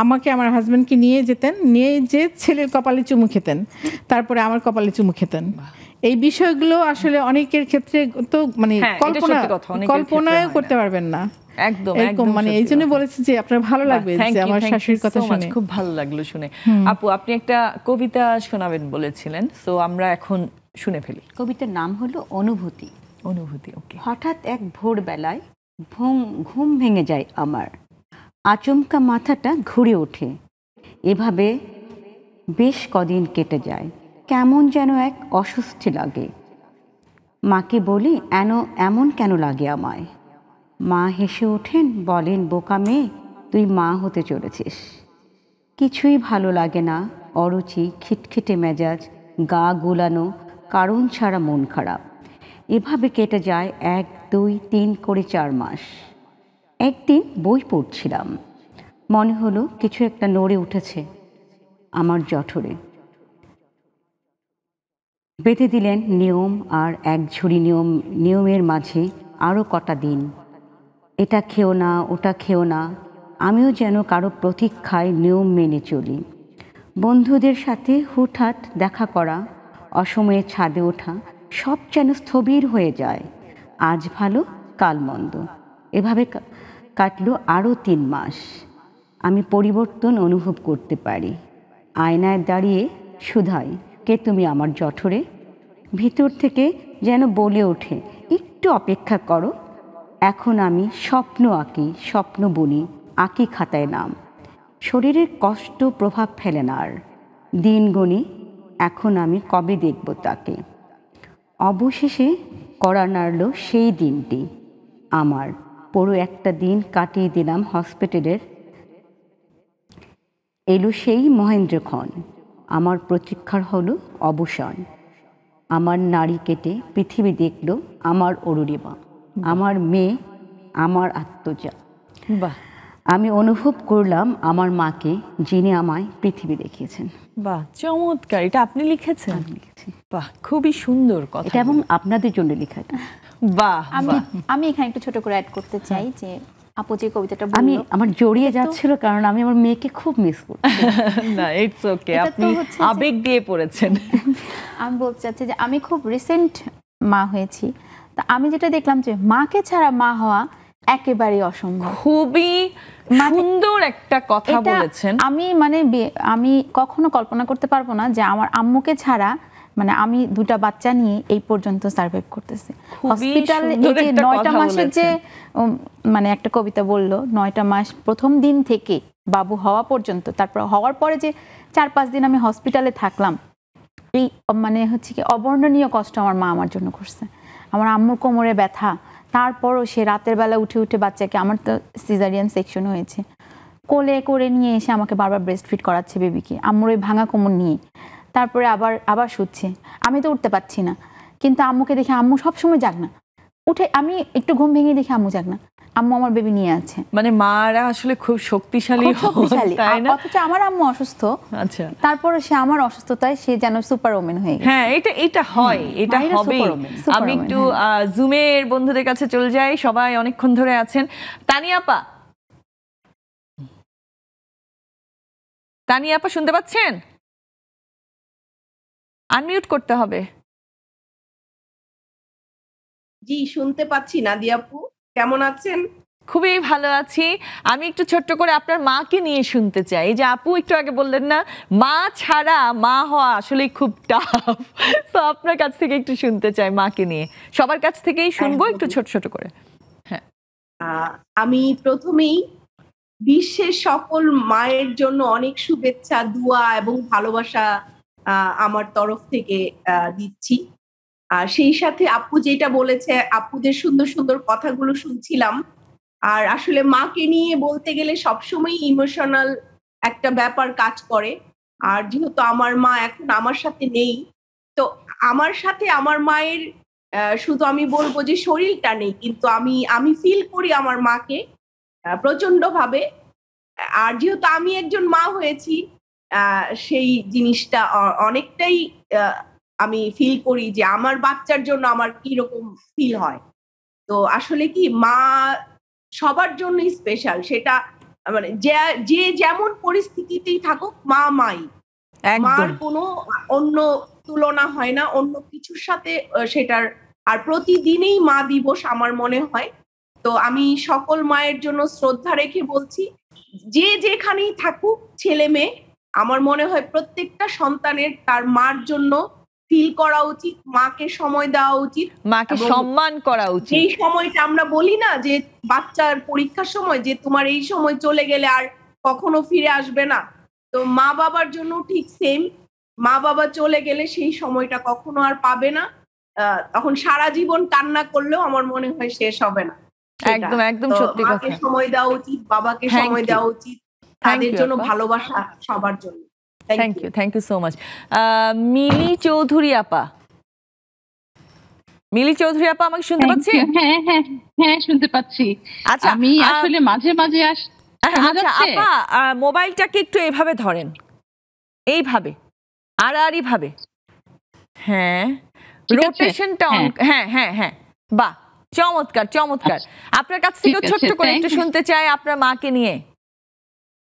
আমাকে আমার হাজব্যান্ডকে নিয়ে যেতেন, নিয়ে যে ছেলের কপালে চুমু খেতেন, তারপরে আমার কপালে চুমু খেতেন। এই বিষয়গুলো আসলে অনেকের ক্ষেত্রে তো মানে কল্পনাও করতে পারবেন না। একদম একদম, মানে এই জন্য বলেছি যে আপনার ভালো লাগবে যে আমার শাশুড়ির কথা শুনে। খুব ভালো লাগলো শুনে। আপু আপনি একটা কবিতা শোনাবেন বলেছিলেন, সো আমরা এখন শুনে ফেলি। কবিতার নাম হলো অনুভূতি। অনুভূতি, ওকে। হঠাৎ এক ভোরবেলায় ঘুম ভেঙে যায় আমার, আচমকা মাথাটা ঘুরে ওঠে। এভাবে বেশ কদিন কেটে যায়, কেমন যেন এক অস্বস্তি লাগে। মাকে বলি এমন কেন লাগে আমায়? মা হেসে ওঠেন, বলেন বোকা মেয়ে, তুই মা হতে চলেছিস। কিছুই ভালো লাগে না, অরুচি, খিটখিটে মেজাজ, গা গুলানো, কারণ ছাড়া মন খারাপ। এভাবে কেটে যায় 1, 2, 3 করে 4 মাস। একদিন বই পড়ছিলাম, মনে হলো কিছু একটা নড়ে উঠেছে আমার জঠরে। বেঁধে দিলেন নিয়ম আর এক ঝুড়ি নিয়মের মাঝে আরও কটা দিন। এটা খেও না, ওটা খেও না। আমিও যেন কারো প্রতীক্ষায় নিয়ম মেনে চলি। বন্ধুদের সাথে হুটহাট দেখা করা, অসময়ে ছাদে ওঠা, সব যেন স্থবির হয়ে যায়। আজ ভালো, কাল মন্দ। এভাবে কাটলো আরও 3 মাস। আমি পরিবর্তন অনুভব করতে পারি। আয়নায় দাঁড়িয়ে শুধাই, কে তুমি আমার জঠরে, ভিতর থেকে যেন বলে ওঠে একটু অপেক্ষা করো, এখন আমি স্বপ্ন আঁকি, স্বপ্ন বুনি, আঁকি খাতায় নাম, শরীরের কষ্ট প্রভাব ফেলে না আর, দিন গুনি এখন আমি কবে দেখব তাকে। অবশেষে কড়া নাড়ল সেই দিনটি আমার, পুরো একটা দিন কাটিয়ে দিলাম হসপিটালের। এলো সেই মহেন্দ্রক্ষণ, আমার প্রতীক্ষার হলো অবসান, আমার নাড়ি কেটে পৃথিবী দেখল আমার অরুণিমা, আমার মেয়ে, আমার আত্মজা। বাহ, আমি অনুভব করলাম আমার মাকে, যিনি আমায় পৃথিবী দেখিয়েছেন। বাহ, চমৎকার। এটা আপনি লিখেছেন? আমি লিখেছি বাহ, খুবই সুন্দর কথা। এটা, এবং আপনাদের জন্য লেখা এটা। বাহ, বাহ। আমি এখানে একটু ছোট করে অ্যাড করতে চাই যে আপু যে কবিতাটা আমি বললো, আমার জড়িয়ে যাচ্ছিল কারণ আমি আমার মেয়েকে খুব মিস করি। না, ইটস ওকে, এটা তো আপনি হচ্ছে যে- আবেগ দিয়ে পড়েছেন। আমি বলতে চাচ্ছি যে আমি খুব রিসেন্ট মা হয়েছি, তা আমি যেটা দেখলাম যে মাকে ছাড়া মা হওয়া একেবারেই অসম্ভব। খুবই মানে- সুন্দর একটা কথা এটা বলেছেন। আমি মানে আমি কখনো কল্পনা করতে পারবো না যে আমার আম্মুকে ছাড়া মানে আমি দুটা বাচ্চা নিয়ে এই পর্যন্ত সার্ভাইভ করতেছি। খুবই হসপিটালে এই সুন্দর যে একটা 9টা কথা মাসের যে মানে একটা কবিতা বললো, 9টা মাস প্রথম দিন থেকে বাবু হওয়া পর্যন্ত, তারপর হওয়ার পরে যে 4-5 দিন আমি হসপিটালে থাকলাম, এই মানে হচ্ছে কি অবর্ণনীয় কষ্ট আমার মা আমার জন্য করছে। আমার আম্মুর কোমরে ব্যথা, তারপরও সে রাতের বেলা উঠে উঠে বাচ্চাকে, আমার তো সিজারিয়ান সেকশন হয়েছে, কোলে করে নিয়ে এসে আমাকে বারবার ব্রেস্ট ফিড করাচ্ছে বেবিকে, আম্মুর ওই ভাঙা কোমর নিয়ে, তারপরে আবার শুচ্ছে। আমি তো উঠতে পারছি না, কিন্তু আম্মুকে দেখে, আম্মু সবসময় জাগ না, উঠে আমি একটু ঘুম ভেঙে দেখি আম্মু জাগ না, আম্মু আমার বেবি নিয়ে আছে। মানে মারা আসলে খুব শক্তিশালী, খুব শক্তিশালী। তাই না? অথচ আমার আম্মু অসুস্থ, আচ্ছা, তারপরে সে আমার অসুস্থতায় সে যেন সুপার ওমেন হয়ে গেছে। হ্যাঁ, এটা হয়, এটা মায়েরা হবে। superwoman, আমি superwoman, একটু জুমের বন্ধুদের কাছে চলে যাই, সবাই অনেকক্ষণ ধরে আছেন। তানিয়া আপা শুনতে পাচ্ছেন? আনমিউট করতে হবে। জি, শুনতে পাচ্ছি। নাদিয়া আপু কেমন আছেন? খুবই ভালো আছি। আমি একটু ছোট্ট করে আপনার মাকে নিয়ে শুনতে চাই। এই যে আপু একটু আগে বললেন না, মা ছাড়া মা হওয়া আসলে খুব টাফ, তো আপনার কাছ থেকে একটু শুনতে চাই মাকে নিয়ে। সবার কাছ থেকেই শুনবো, একটু ছোট ছোট করে। আমি প্রথমেই বিশ্বের সকল মায়ের জন্য অনেক শুভেচ্ছা, দোয়া এবং ভালোবাসা আমার তরফ থেকে দিচ্ছি। আর সেই সাথে আপু যেটা বলেছে, আপুদের সুন্দর সুন্দর কথাগুলো শুনছিলাম। আর আসলে মাকে নিয়ে বলতে গেলে সবসময় ইমোশনাল একটা ব্যাপার কাজ করে। আর যেহেতু আমার মা এখন আমার সাথে নেই, তো আমার সাথে আমার মায়ের শুধু আমি বলবো যে শরীরটা নেই, কিন্তু আমি ফিল করি আমার মাকে প্রচন্ড ভাবে। আর যেহেতু আমি একজন মা হয়েছি, সেই জিনিসটা অনেকটাই আমি ফিল করি যে আমার বাচ্চার জন্য আমার কি রকম ফিল হয়। তো আসলে কি মা সবার জন্যই স্পেশাল, সেটা মানে যে যেমন পরিস্থিতিতেই থাকুক, মাই। মার কোনো অন্য তুলনা হয় না অন্য কিছুর সাথে সেটার। আর প্রতিদিনই মা দিবস আমার মনে হয়। তো আমি সকল মায়ের জন্য শ্রদ্ধা রেখে বলছি, যে যেখানেই থাকুক ছেলে মেয়ে, আমার মনে হয় প্রত্যেকটা সন্তানের তার মার জন্য ফিল করা উচিত, মাকে সময় দেওয়া উচিত, মাকে সম্মান করা উচিত। এই সময়টা আমরা বলি না যে বাচ্চার পরীক্ষার সময় যে তোমার এই সময় চলে গেলে আর কখনো ফিরে আসবে না, তো মা বাবার জন্য ঠিক সেম। মা বাবা চলে গেলে সেই সময়টা কখনো আর পাবে না, তখন সারা জীবন কান্না করলেও আমার মনে হয় শেষ হবে না। একদম একদম সত্যি কথা। মাকে সময় দেওয়া উচিত, বাবাকে সময় দেওয়া উচিত, তাদের জন্য ভালোবাসা সবার জন্য। Thank you so much. Mili Chowdhury আপা, আমাকে শুনতে পাচ্ছেন? হ্যাঁ শুনতে পাচ্ছি। আচ্ছা, আমি আসলে মাঝে মাঝে আচ্ছা আপা, মোবাইলটাকে একটু এইভাবে ধরেন, এইভাবে আড়াআড়ি ভাবে, হ্যাঁ, রোটেশনটা হ্যাঁ, বাহ, চমৎকার। আপনার কাছ থেকে ছোট্ট করে একটু শুনতে চাই আপনার মাকে নিয়ে।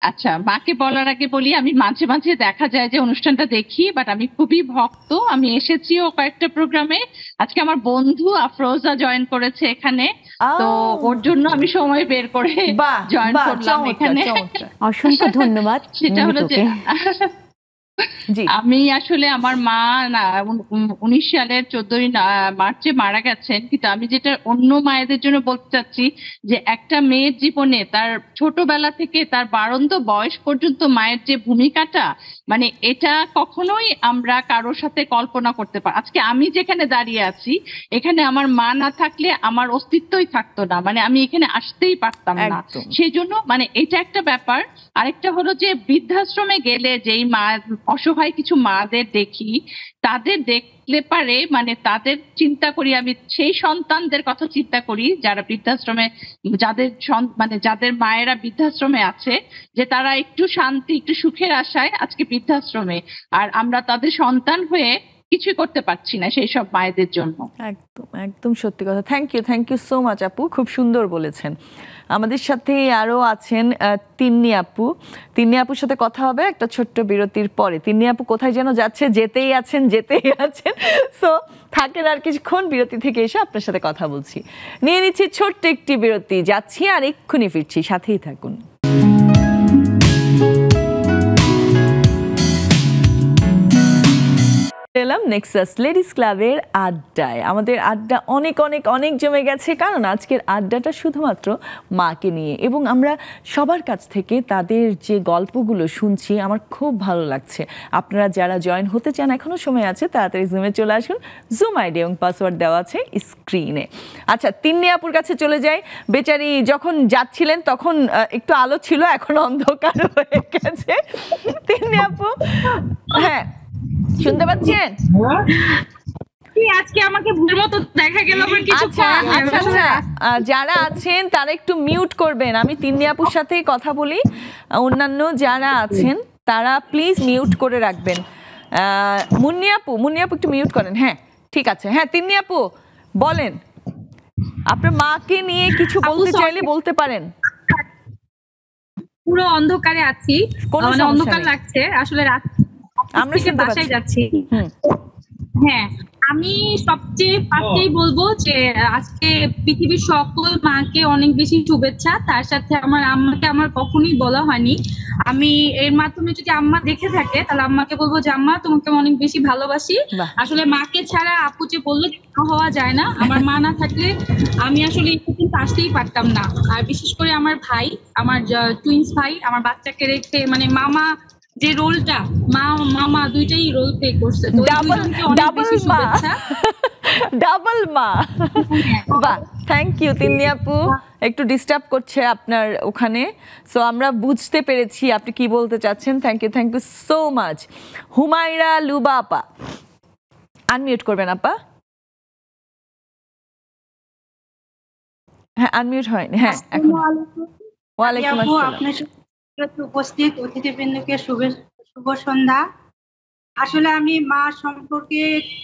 আচ্ছা, মাকে বলার আগে বলি, আমি মাঝে মাঝে দেখা যায় যে অনুষ্ঠানটা দেখি, বাট আমি খুবই ভক্ত। আমি এসেছিও কয়েকটা প্রোগ্রামে। আজকে আমার বন্ধু আফরোজা জয়েন করেছে এখানে, তো ওর জন্য আমি সময় বের করে জয়েন করলাম এখানে। অসংখ্য ধন্যবাদ। সেটা হলো যে জি আমি আসলে আমার মা না 19 সালের 14ই মার্চে মারা গেছেন, কিন্তু আমি যেটা অন্য মায়েদের জন্য বলতে চাচ্ছি যে একটা মেয়ের জীবনে তার ছোটবেলা থেকে তার বাড়ন্ত বয়স পর্যন্ত মায়ের যে ভূমিকাটা, মানে এটা কখনোই আমরা কারোর সাথে কল্পনা করতে পারি। আজকে আমি যেখানে দাঁড়িয়ে আছি, এখানে আমার মা না থাকলে আমার অস্তিত্বই থাকতো না, মানে আমি এখানে আসতেই পারতাম না। একদম। সেই জন্য মানে এটা একটা ব্যাপার। আরেকটা হলো যে বৃদ্ধাশ্রমে গেলে যেই মা, অসহায় কিছু মাদের দেখি, তাদের দেখলে পারে মানে তাদের চিন্তা করি, আমি সেই সন্তানদের কথা চিন্তা করি যারা বৃদ্ধাশ্রমে, যাদের মানে যাদের মায়েরা বৃদ্ধাশ্রমে আছে, যে তারা একটু শান্তি একটু সুখের আশায় আজকে বৃদ্ধাশ্রমে, আর আমরা তাদের সন্তান হয়ে কিছুই করতে পারছি না সেই সব মায়েদের জন্য। একদম একদম সত্যি কথা। থ্যাংক ইউ সো মাচ আপু, খুব সুন্দর বলেছেন। আমাদের সাথে আরো আছেন তিন্নি আপু। তিন্নি আপুর সাথে কথা হবে একটা ছোট্ট বিরতির পরে। তিন্নি আপু কোথায় যেন যাচ্ছে, যেতেই আছেন। সো থাকেন আর কিছুক্ষণ, বিরতি থেকে এসে আপনার সাথে কথা বলছি। নিয়ে নিচ্ছি ছোট্ট একটি বিরতি, যাচ্ছি আর এক্ষুনি ফিরছি, সাথেই থাকুন। এলাম নেক্সাস লেডিস ক্লাবের আড্ডায়। আমাদের আড্ডা অনেক অনেক অনেক জমে গেছে, কারণ আজকের আড্ডাটা শুধুমাত্র মাকে নিয়ে, এবং আমরা সবার কাছ থেকে তাদের যে গল্পগুলো শুনছি আমার খুব ভালো লাগছে। আপনারা যারা জয়েন হতে চান এখনো সময় আছে, তাড়াতাড়ি জুমে চলে আসুন। জুম আইডি এবং পাসওয়ার্ড দেওয়া আছে স্ক্রিনে। আচ্ছা, তিন্নি আপুর কাছে চলে যাই। বেচারি যখন যাচ্ছিলেন তখন একটু আলো ছিল, এখন অন্ধকার হয়ে গেছে। তিন্নি আপু, হ্যাঁ শুনতে পাচ্ছেন? আজকে আমাকে ভুলের মতো দেখা গেল। আচ্ছা, যারা আছেন তারা একটু মিউট করবেন। আমি তিন্নি আপুর সাথেই কথা বলি, অন্যান্য যারা আছেন তারা প্লিজ মিউট করে রাখবেন। মুন্নি আপু একটু মিউট করেন। হ্যাঁ ঠিক আছে। হ্যাঁ তিন্নি আপু বলেন, আপনার মাকে নিয়ে কিছু বলতে চাইলে বলতে পারেন। পুরো অন্ধকারে আছি, মানে অন্ধকার লাগছে আসলে, রাত আমরা বাসায় যাচ্ছি। হ্যাঁ, আমি সবচেয়ে ফার্স্টেই বলবো যে আজকে পৃথিবীর সকল মাকে অনেক বেশি শুভেচ্ছা। তার সাথে আমার আম্মাকে আমার কখনোই বলা হয়নি। আমি এর মাধ্যমে যদি আম্মা দেখে থাকে তাহলে আম্মাকে বলবো যে আম্মা তোমাকে অনেক বেশি ভালোবাসি। আসলে মাকে ছাড়া আপু যে বললো হওয়া যায় না, আমার মা না থাকলে আমি আসলে কিন্তু আসতেই পারতাম না। আর বিশেষ করে আমার ভাই, আমার টুইন্স ভাই, আমার বাচ্চাকে রেখে মানে মামা যে রোলটা, মা মামা দুইটাই রোল প্লে করছে। ডাবল মা। বাহ, থ্যাংক ইউ তিন্নি আপু। একটু ডিস্টার্ব করছে আপনার ওখানে, সো আমরা বুঝতে পেরেছি আপনি কি বলতে চাচ্ছেন। Thank you so much. Humaira Luba আপা, আনমিউট করবেন আপা। হ্যাঁ আনমিউট হয়নি। হ্যাঁ এখন। ওয়ালাইকুম আসসালাম। উপস্থিত অতিথিবৃন্দকে শুভ সন্ধ্যা। আসলে আমি মা সম্পর্কে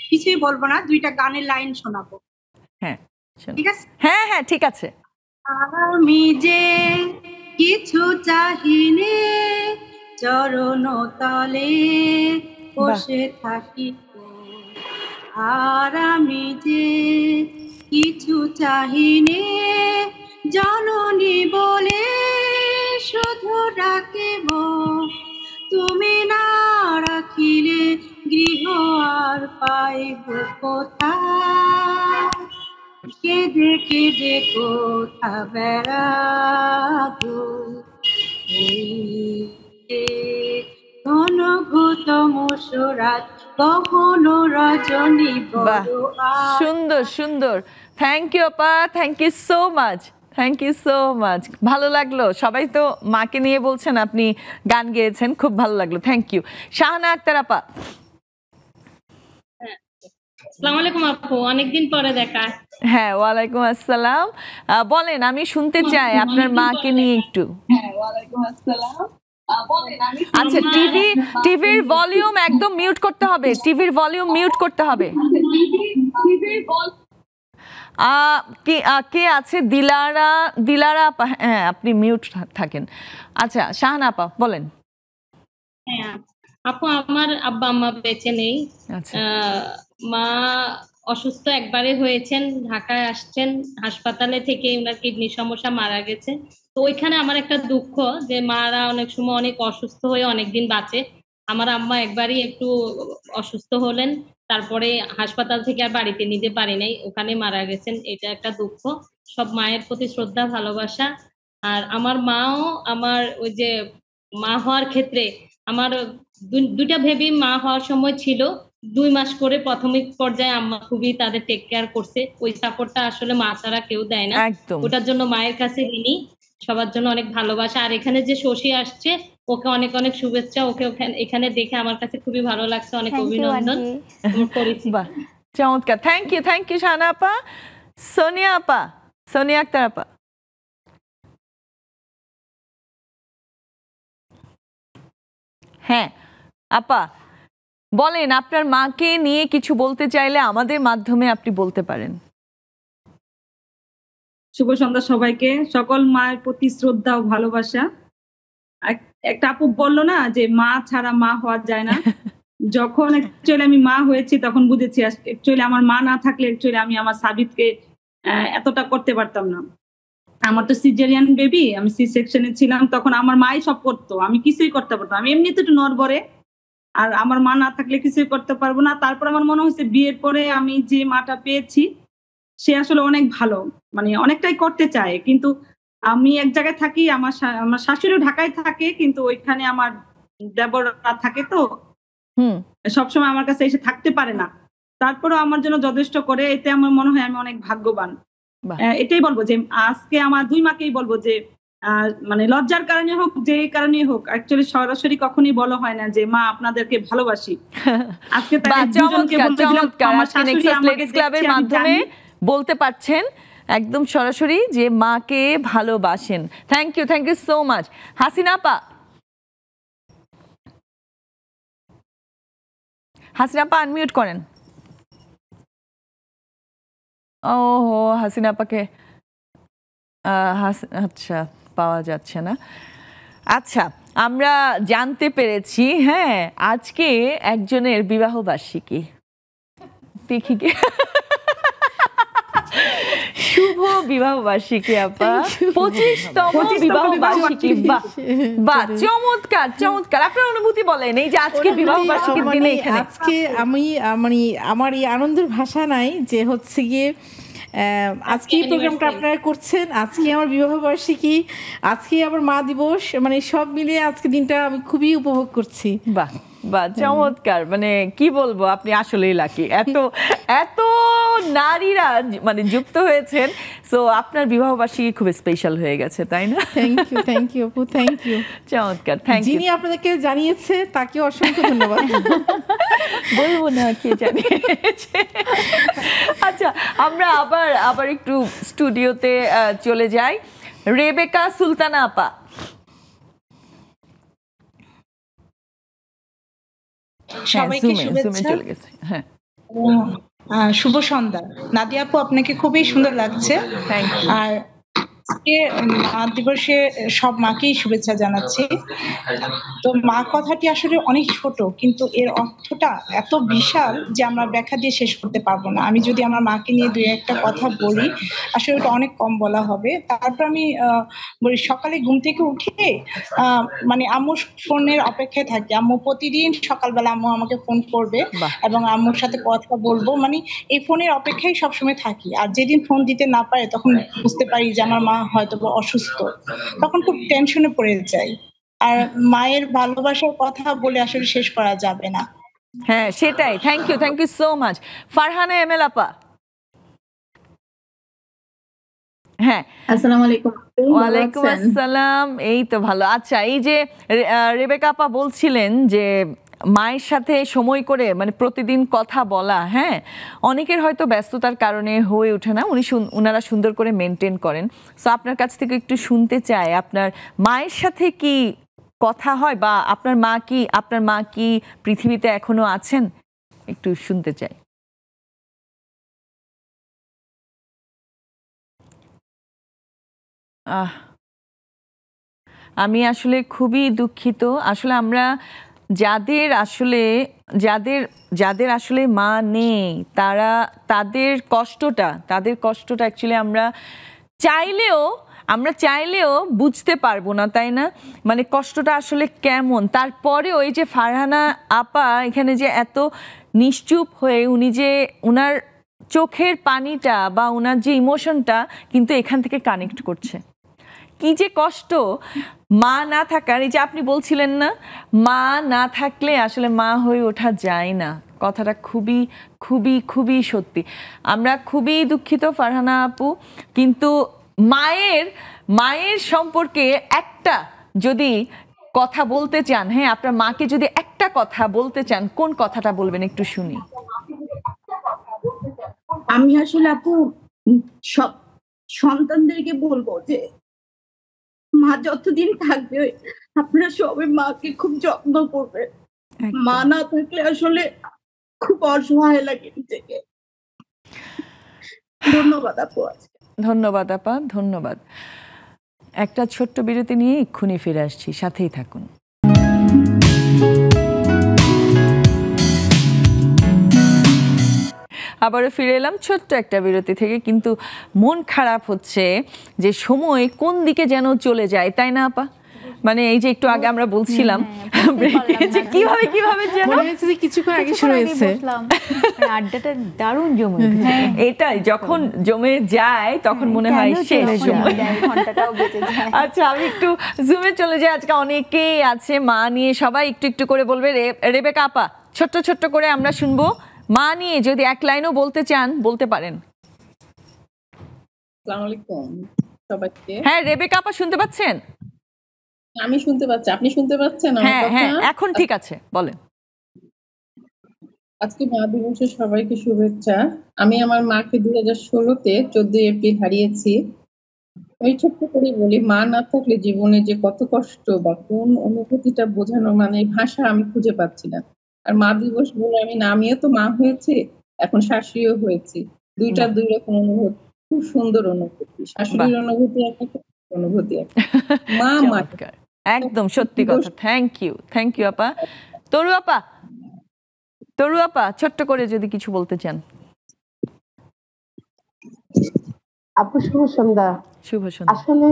কিছুই বলবো না, দুইটা গানের লাইন শোনাবো। হ্যাঁ ঠিক আছে? হ্যাঁ ঠিক আছে। আমি যে কিছু চাহিনে চরণ তলে বসে থাকি, আর আমি যে কিছু চাহিনে জননী বলে শুধু ডাকিব, তুমি না রাখিলে গৃহ আর পাইব কোথায়, কেঁদে কেঁদে কোথা বেড়াবো, ঘনঘূত মসরাত গহন রজনী। সুন্দর। থ্যাংক ইউ আপা, থ্যাংক ইউ সো মাচ। ভালো লাগলো। সবাই তো মাকে নিয়ে বলছেন, আপনি গান গেয়েছেন, খুব ভালো লাগলো। Thank you. শাহানা আক্তার আপা। আসসালামু আলাইকুম আপু, অনেকদিন পরে দেখা। হ্যাঁ ওয়ালাইকুম আসসালাম। বলেন, আমি শুনতে চাই আপনার মাকে নিয়ে একটু। হ্যাঁ ওয়ালাইকুম আসসালাম। আচ্ছা, টিভির ভলিউম একদম মিউট করতে হবে। টিভির ভলিউম মিউট করতে হবে। কে আছে? দিলারা আপা। হ্যাঁ আপনি মিউট থাকেন। আচ্ছা শাহানা আপা বলেন। হ্যাঁ আপু, আমার আব্বা আম্মা বেঁচে নেই। মা অসুস্থ একবারে হয়েছেন, ঢাকায় আসছেন, হাসপাতালে থেকে ওনার কিডনির সমস্যা, মারা গেছে। তো ওইখানে আমার একটা দুঃখ যে মারা অনেক সময় অনেক অসুস্থ হয়ে অনেকদিন বাঁচে, আমার আম্মা একবারই একটু অসুস্থ হলেন, তারপরে হাসপাতাল থেকে আর বাড়িতে নিতে পারি নাই, ওখানে মারা গেছেন। এটা একটা দুঃখ। সব মায়ের প্রতি শ্রদ্ধা, ভালোবাসা। আর আমার মাও আমার ওই যে মা হওয়ার ক্ষেত্রে আমার দুইটা ভেবি মা হওয়ার সময় ছিল, 2 মাস করে প্রাথমিক পর্যায়ে আম্মা খুবই তাদের টেক কেয়ার করছে। ওই সাপোর্টটা আসলে মা ছাড়া কেউ দেয় না। ওটার জন্য মায়ের কাছে ঋণী। সবার জন্য অনেক ভালোবাসা। আর এখানে যে শশী আসছে, ওকে অনেক অনেক শুভেচ্ছা। ওকে এখানে দেখে আমার কাছে খুবই ভালো লাগছে। অনেক অভিনন্দন। চমৎকার, থ্যাংক ইউ শাহানা আপা। সোনিয়া আপা, সোনিয়া আক্তার আপা। হ্যাঁ আপা বলেন, আপনার মাকে নিয়ে কিছু বলতে চাইলে আমাদের মাধ্যমে আপনি বলতে পারেন। শুভ সন্ধ্যা সবাইকে। সকল মায়ের প্রতি শ্রদ্ধা ও ভালোবাসা। একটা আপু বললো না যে মা ছাড়া মা হওয়া যায় না, যখন অ্যাকচুয়ালি আমি মা হয়েছি তখন বুঝেছি অ্যাকচুয়ালি আমার মা না থাকলে অ্যাকচুয়ালি আমি আমার সাবিতকে এতটা করতে পারতাম না। আমার তো সিজারিয়ান বেবি, আমি সি সেকশনে ছিলাম, তখন আমার মাই সব করতো, আমি কিছুই করতে পারতাম। আমি এমনিতে একটু নড়বড়ে, আর আমার মা না থাকলে কিছুই করতে পারবো না। তারপর আমার মনে হয়েছে বিয়ের পরে আমি যে মাটা পেয়েছি সে আসলে অনেক ভালো, মানে অনেকটাই করতে চায়। কিন্তু আমি এক জায়গায় থাকি, আমার শাশুড়ি ঢাকায় থাকে, কিন্তু ওইখানে আমার দেবররা থাকে, তো সবসময় আমার কাছে এসে থাকতে পারে না। তারপরেও আমার জন্য যথেষ্ট করে, এতে আমার মনে হয় আমি অনেক ভাগ্যবান। এটাই বলবো যে আজকে আমার 2 মাকেই বলবো যে মানে লজ্জার কারণে হোক, যে কারণে হোক, অ্যাকচুয়ালি সরাসরি কখনোই বলা হয় না যে মা আপনাদেরকে ভালোবাসি। আজকে ক্লাবের মাধ্যমে বলতে পারছেন একদম সরাসরি যে মাকে ভালোবাসেন। Thank you so much. Hasina আপা, আনমিউট করেন। ওহো, হাসিনা আপাকে আচ্ছা পাওয়া যাচ্ছে না। আচ্ছা, আমরা জানতে পেরেছি হ্যাঁ আজকে একজনের বিবাহ বার্ষিকী। দেখি কি শুভ বিবাহ বার্ষিকী আপা, 25তম বিবাহ বার্ষিকী। বাহ, চমৎকার। আপনার অনুভূতি বলেন এই যে আজকে বিবাহ বার্ষিকীর দিনে এখানে। আজকে আমি মানে আমার এই আনন্দের ভাষা নাই যে হচ্ছে গিয়ে আজকে এই প্রোগ্রামটা আপনারা করছেন, আজকে আমার বিবাহ বার্ষিকী, আজকে আবার মা দিবস, মানে সব মিলিয়ে আজকে দিনটা আমি খুবই উপভোগ করছি। বাহ, চমৎকার। মানে কি বলবো, আপনি আসলেই লাকি, এত নারীরা মানে যুক্ত হয়েছেন। সো আপনার বিবাহ বার্ষিকী খুব স্পেশাল হয়ে গেছে, তাই না? থ্যাংক ইউ আপু, থ্যাংক ইউ। চমৎকার, থ্যাংক ইউ। যিনি আপনাদেরকে জানিয়েছে তাকে অসংখ্য ধন্যবাদ। বলবো না কে জানিয়েছে। আচ্ছা, আমরা আবার একটু স্টুডিওতে চলে যাই। রেবেকা সুলতানা আপা। সবাইকে শুভেচ্ছা। শুভ সন্ধ্যা। নাদিয়া আপু, আপনাকে খুবই সুন্দর লাগছে। আর আজকে মা দিবসে সব মাকেই শুভেচ্ছা জানাচ্ছি। তো মা কথাটি আসলে অনেক ছোট, কিন্তু এর অর্থটা এত বিশাল যে আমরা ব্যাখ্যা দিয়ে শেষ করতে পারবো না। আমি যদি আমার মাকে নিয়ে 2-1টা কথা বলি, আসলে ওটা অনেক কম বলা হবে। তারপর আমি বলি, সকালে ঘুম থেকে উঠে মানে আম্মুর ফোনের অপেক্ষায় থাকি। আম্মু প্রতিদিন সকালবেলা আম্মু আমাকে ফোন করবে এবং আম্মুর সাথে কথা বলবো, মানে এই ফোনের অপেক্ষায় সবসময় থাকি। আর যেদিন ফোন দিতে না পারে তখন বুঝতে পারি যে আমার মা হয়তো অসুস্থ, তখন খুব টেনশনে পড়ে যাই। আর মায়ের ভালোবাসার কথা বলে আসলে শেষ করা যাবে না। হ্যাঁ, সেটাই। Thank you so much. Farhana ML আপা। হ্যাঁ, আসসালামু আলাইকুম। ওয়ালাইকুম আসসালাম। এই তো ভালো। আচ্ছা, এই যে রেবেকা আপা বলছিলেন যে মায়ের সাথে সময় করে মানে প্রতিদিন কথা বলা, হ্যাঁ অনেকের হয়তো ব্যস্ততার কারণে হয়ে ওঠে না, ওনারা সুন্দর করে মেনটেন করেন। সো আপনার কাছ থেকে একটু শুনতে চাই, আপনার মায়ের সাথে কি কথা হয়, বা আপনার মা কি পৃথিবীতে এখনো আছেন, একটু শুনতে চাই। আমি আসলে খুবই দুঃখিত। আসলে আমরা যাদের আসলে মা নেই, তাদের কষ্টটা অ্যাকচুয়ালি আমরা চাইলেও আমরা চাইলেও বুঝতে পারবো না, তাই না? মানে কষ্টটা আসলে কেমন। তারপরে ওই যে ফারহানা আপা এখানে যে এত নিশ্চুপ হয়ে উনি যে উনার চোখের পানিটা বা উনার যে ইমোশনটা কিন্তু এখান থেকে কানেক্ট করছে। কি যে কষ্ট মা না থাকার, এই যে আপনি বলছিলেন না মা না থাকলে আসলে মা হয়ে ওঠা যায় না, কথাটা খুবই খুবই খুবই সত্যি। আমরা খুবই দুঃখিত ফারহানা আপু, কিন্তু মায়ের সম্পর্কে একটা যদি কথা বলতে চান, হ্যাঁ আপনার মাকে যদি একটা কথা বলতে চান, কোন কথাটা বলবেন একটু শুনি। আমি আসলে আপু সব সন্তানদেরকে বলবো যে মা যতদিন থাকবে আপনারা সবাই মাকে খুব যত্ন করবে। মা না থাকলে আসলে খুব অসহায় লাগে নিজেকে। ধন্যবাদ আপু। ধন্যবাদ আপা, ধন্যবাদ। একটা ছোট্ট বিরতি নিয়ে এক্ষুনি ফিরে আসছি, সাথেই থাকুন। আবারও ফিরে এলাম ছোট্ট একটা বিরতি থেকে, কিন্তু মন খারাপ হচ্ছে যে সময় কোন দিকে যেন চলে যায়, তাই না আপা? মানে এই যে একটু আগে আমরা বলছিলাম কিভাবে কিভাবে যেন কিছুক্ষণ আগে শুরু হয়েছে আড্ডাটা দারুণ জমে এটাই যখন জমে যায় তখন মনে হয় শেষ সময়। আচ্ছা আমি একটু জুমে চলে যাই। আজকে অনেকেই আছে মা নিয়ে, সবাই একটু একটু করে বলবে। রেবেকা আপা ছোট্ট ছোট্ট করে আমরা শুনবো, মা নিয়ে যদি এক লাইনও বলতে চান বলতে পারেন। আসসালামু আলাইকুম সবাইকে। হ্যাঁ রেবেকা আপা শুনতে পাচ্ছেন? আমি শুনতে পাচ্ছি, আপনি শুনতে পাচ্ছেন? হ্যাঁ হ্যাঁ এখন ঠিক আছে, বলেন। আজকে মা দিবসের সবাইকে শুভেচ্ছা। আমি আমার মাকে 2016-তে 14 এপ্রিল হারিয়েছি। আমি ছোট্ট করে বলি, মা না থাকলে জীবনে যে কত কষ্ট বা কোন অনুভূতিটা বোঝানো মানে ভাষা আমি খুঁজে পাচ্ছি না। আর মা দিবস বলে আমিও তো মা হয়েছি, এখন শাশুড়িও হয়েছি। দুইটা দুই রকম অনুভূতি, খুব সুন্দর অনুভূতি। শাশুড়ির অনুভূতি একটা, অনুভূতি একটা। মা মা একদম সত্যি কথা। থ্যাংক ইউ আপা। তরু আপা ছোট্ট করে যদি কিছু বলতে চান। আপু শুভ সন্ধ্যা। শুভ সন্ধ্যা। আসলে